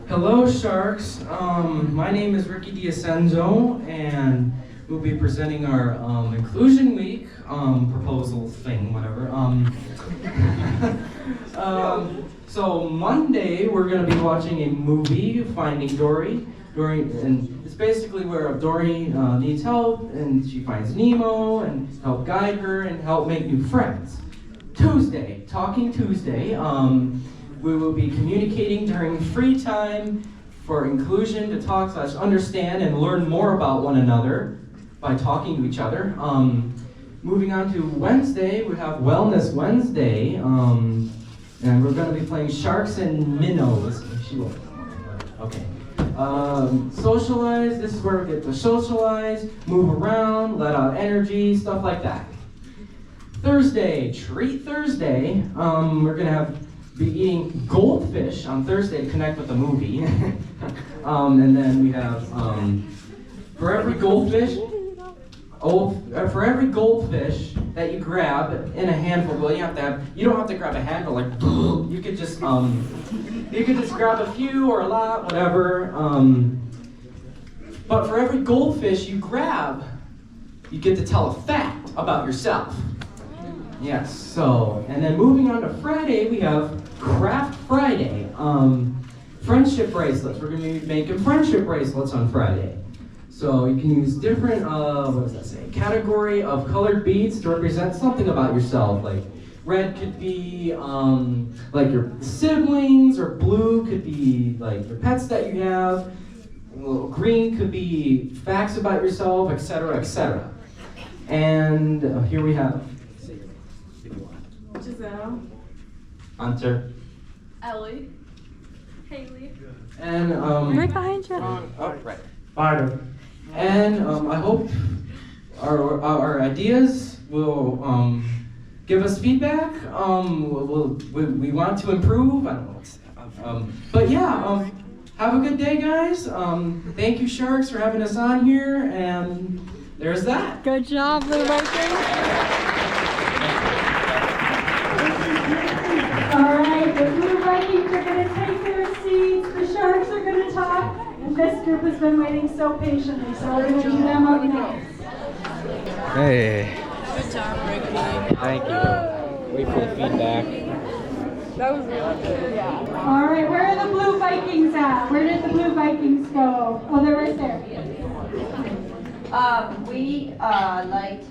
Hello, Sharks. My name is Ricky D'Ascenzo, and we'll be presenting our Inclusion Week proposal thing, whatever. So Monday, we're going to be watching a movie, Finding Dory. And it's basically where Dory needs help, and she finds Nemo, and help guide her, and help make new friends. Tuesday, Talking Tuesday. We will be communicating during free time for inclusion to talk / understand and learn more about one another by talking to each other. Moving on to Wednesday, we have Wellness Wednesday, and we're going to be playing Sharks and Minnows. Okay. Socialize, this is where we get to socialize, move around, let out energy, stuff like that. Thursday, Treat Thursday, we're going to be eating goldfish on Thursday to connect with the movie. And then we have, for every goldfish that you grab in a handful, well, you don't have to grab a handful, like, you could just grab a few or a lot, whatever. But for every goldfish you grab, you get to tell a fact about yourself. Yes, so, and then moving on to Friday, we have Craft Friday. Friendship bracelets. We're going to be making friendship bracelets on Friday. So you can use different, what does that say? Category of colored beads to represent something about yourself. Like red could be like your siblings, or blue could be like your pets that you have. Green could be facts about yourself, etc., etc. And here we have Giselle. Hunter. Ellie. Haley. And Right behind you. Oh, right. Barter. And I hope our ideas will give us feedback. We want to improve. I don't know what's but yeah, have a good day, guys. Thank you, Sharks, for having us on here, and there's that. Good job, Blue Vikings. All right, the Blue Vikings are going to take their seats. The Sharks are going to talk, and this group has been waiting so patiently, so we're going to do them up next. Hey. Good job, Ricky. Thank you. Wait for the feedback. That was really good. Yeah. All right, where are the Blue Vikings at? Where did the Blue Vikings go? Oh, they're right there. We liked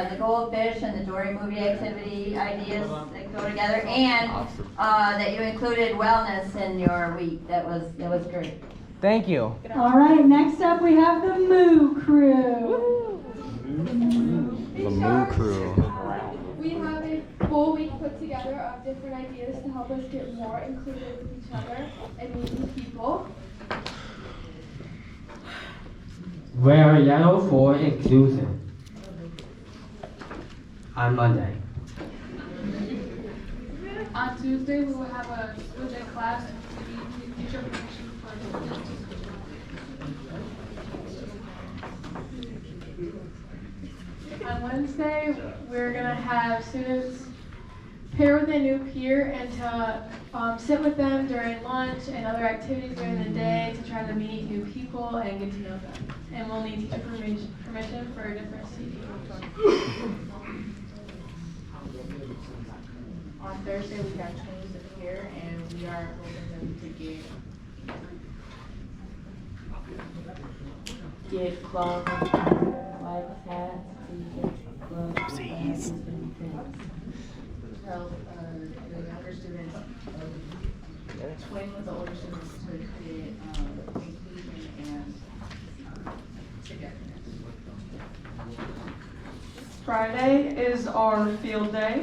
the goldfish and the Dory movie activity ideas that go together, and that you included wellness in your week. That was great. Thank you. All right, next up we have the Moo Crew. The Moo Crew. We have a full week put together of different ideas to help us get more included with each other and meet new people. Wear yellow for inclusion. On Monday. On Tuesday, we will have a school day class to be teacher permission for On Wednesday, we're going to have students pair with a new peer and to sit with them during lunch and other activities during the day to try to meet new people and get to know them. And we'll need teacher permission for a different seating. On Thursday, we have twins up here, and we are hoping them to get clothes, like hats, gloves, hats, and things. Help the younger students, twin with the older students to create inclusion and togetherness. Friday is our field day,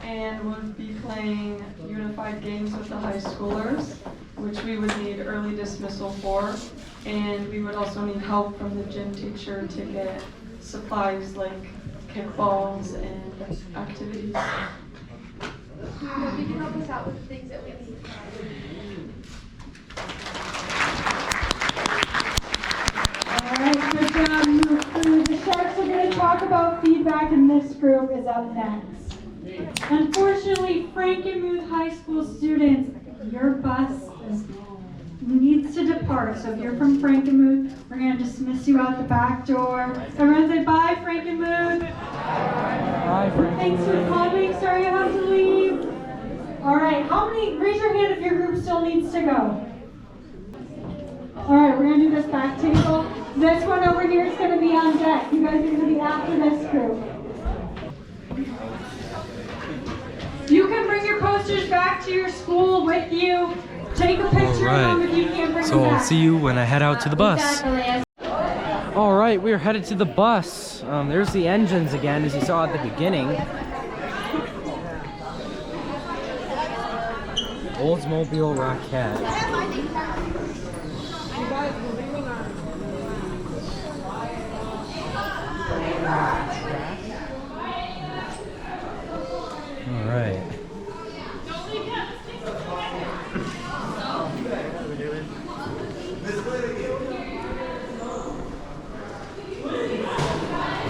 and we'll be playing unified games with the high schoolers, which we would need early dismissal for, and we would also need help from the gym teacher to get supplies like kickballs and activities. You can help us out with the things that we need. up next. Unfortunately, Frankenmuth High School students, your bus needs to depart. So if you're from Frankenmuth, we're going to dismiss you out the back door. Everyone say bye, Frankenmuth. Bye, Frankenmuth. Thanks for coming. Sorry you have to leave. All right, raise your hand if your group still needs to go. All right, we're going to do this back table. This one over here is going to be on deck. You guys are going to be after this group. You can bring your posters back to your school with you. Take a picture of them if you can't bring them So I'll back. see you when I head out to the bus. All right, we're headed to the bus. There's the engines again, as you saw at the beginning. Oldsmobile Rocket. All right.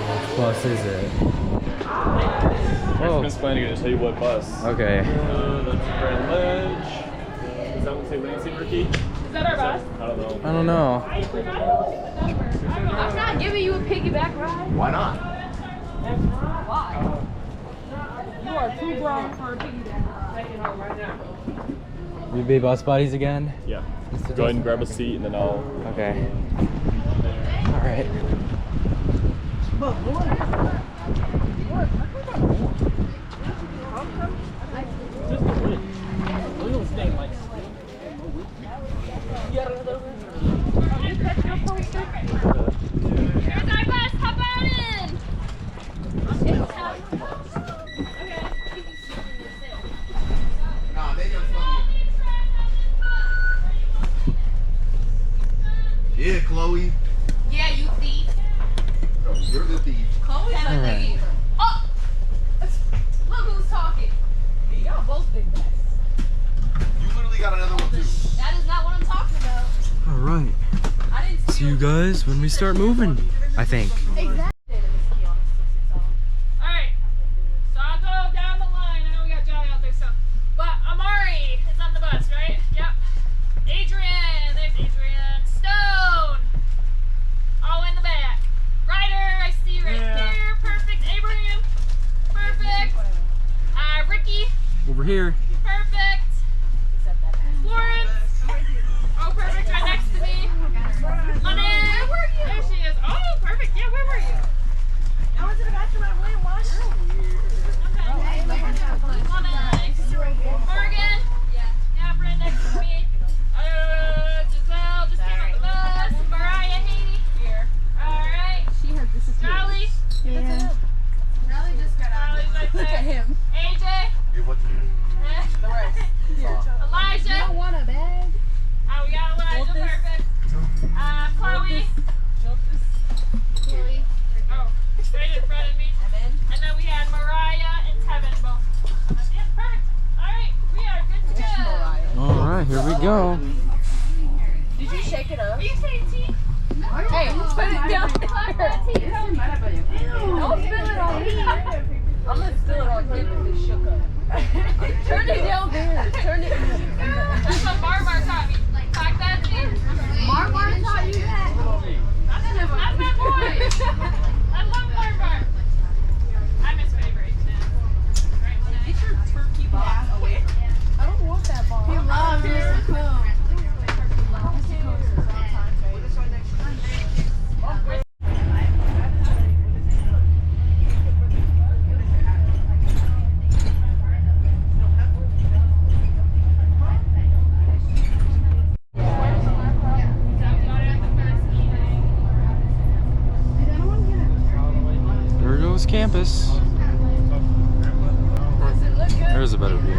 Which bus is it? Oh. Miss Flanagan to tell you what bus. Okay. That's Grand Ledge. Is that what say Lansing Ricky? Is that our bus? I don't know. I don't know. I forgot to look at the number. I'm not giving you a piggyback ride. Why not? Why? You are too grown for a piggyback ride. We be bus buddies again? Yeah. Go ahead and grab a seat and then I'll... Okay. All right. Here's our bus. Hop on in. Yeah, Chloe. Yeah, you thief. No, you're the thief. Chloe's All the right. thief. Oh! Look who's talking. Y'all both think that. You literally got another one too. That is not what I'm talking about. All right. I didn't See you guys when we start moving, I think. Exactly. Alright, so I'll go down the line. I know we got Johnny out there, so. But Amari is on the bus, right? Yep. Adrian, there's Adrian. Stone, all in the back. Ryder, I see you right there. Perfect. Abraham, perfect. Ricky, Over here. perfect. Florence, oh perfect, right next to me. Lynette, where were you? There she is. Oh, perfect. Yeah, where were you? I was in the bathroom at William Wash. Morgan. Yeah, right next to me. Giselle just came up the bus. Mariah, Haiti. Here. All right. She has disappeared. Charlie. Yeah. Charlie just got out. Look at him. AJ. Yeah, what's The rest. Elijah. You don't want a bag? Oh, we got Elijah. Perfect. Chloe. Chloe. Oh, straight in front of me. And then we had Mariah and Tevin both. Yeah, perfect. All right, we are good to go. All right, here we go. Did you shake it up? Are you saying tea? Hey, put it down here. Don't spill it on me. I'm gonna spill it on him if it shook up. Turn it down there. Turn it. That's what Marmar taught me. Like that, see? Marmar taught you that? That's my boy. I love Marmar. I'm his favorite. Get your turkey box away. I don't want that ball. He loves Mr. Coon. There goes campus. There's a better view.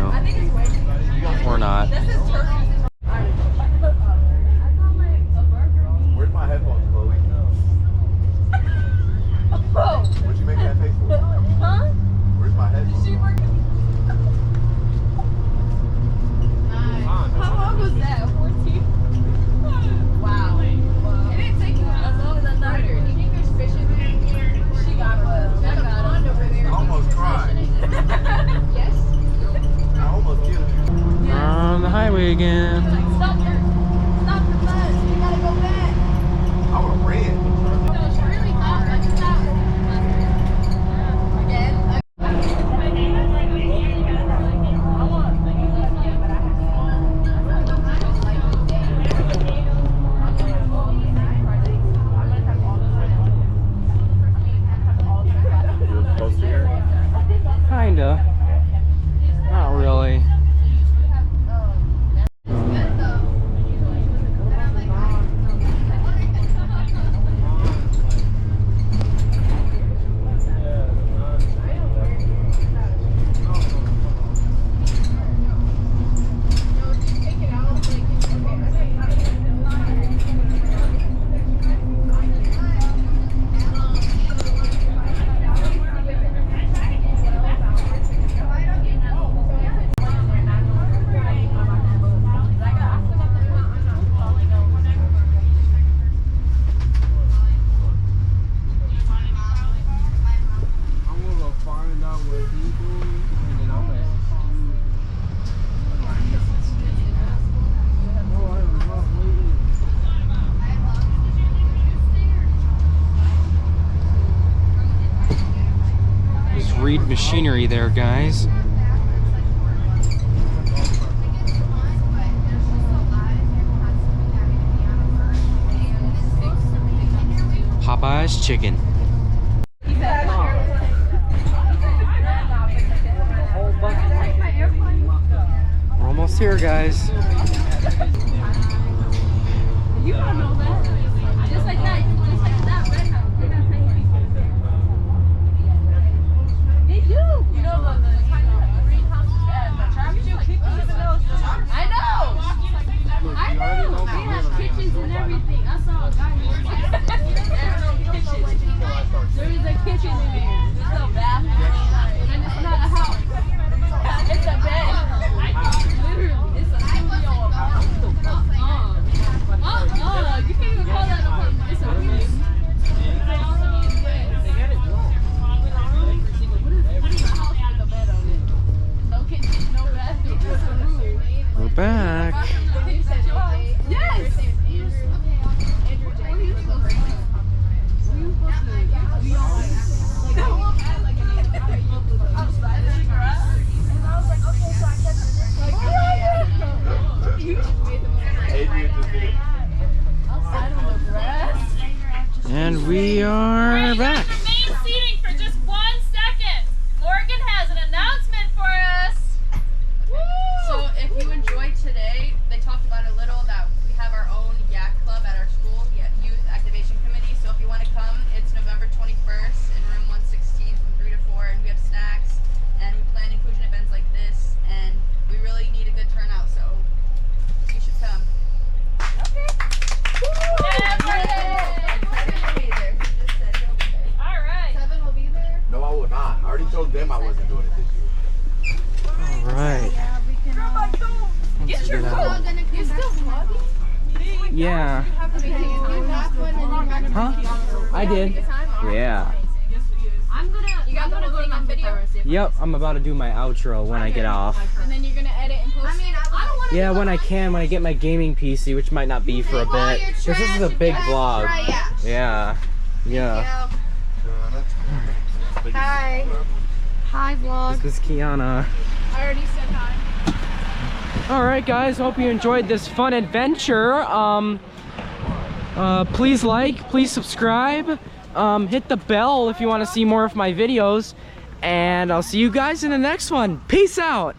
Or not. Where's my headphones, Chloe? What'd you make that face for? Huh? Where's my headphones? How long was that? 14? Wow. It didn't take you as long as I thought. You think there's fish in there? She got one. There's a pond over there. I almost cried. highway again. Stop the bus. We gotta go back. I would have ran. No, it's really hot. Like, stop. Again? Close to here? Kinda. Not really. Just read machinery there, guys. Popeye's chicken. We're almost here, guys. You don't know that. Just like that. Just like that right now. They do. You know the greenhouse and the barbecue people even know. I know. I know. They have kitchens and everything. I saw a guy. There is a kitchen in there. There's no bathroom. And it's not a house. It's a bed. Literally, it's a studio apartment. You can't even call that an apartment. It's a place. What is a house with a bed on it? No kitchen, no bathroom, just a room. We're back. Yes! And we are back. Remain seating for just 1 second. Morgan has an announcement for us. So if you enjoyed today, they talked about a little that we have our own YAC club at our school, Youth Activation Committee. So if you want to come, it's November 21st in room 116 from 3 to 4, and we have snacks, and we plan inclusion events like this, and we really need a good turnout, so you should come. Okay. All right. Seven will be there. No, I will not. I already told them I wasn't doing it this year. All right. Get your coat. You still vlogging? Yeah. Huh? I did. Yeah. You guys want to go to my video? Yep, I'm about to do my outro when I get off. And then you're gonna edit and post. I mean, I don't want to. Yeah, when I can, when I get my gaming PC, which might not be for a bit. Because this is a big vlog. Yeah. Yeah. Hi. Hi, vlog. This is Kiana. I already said hi. Alright guys, hope you enjoyed this fun adventure. Please like, please subscribe, hit the bell if you want to see more of my videos, and I'll see you guys in the next one. Peace out!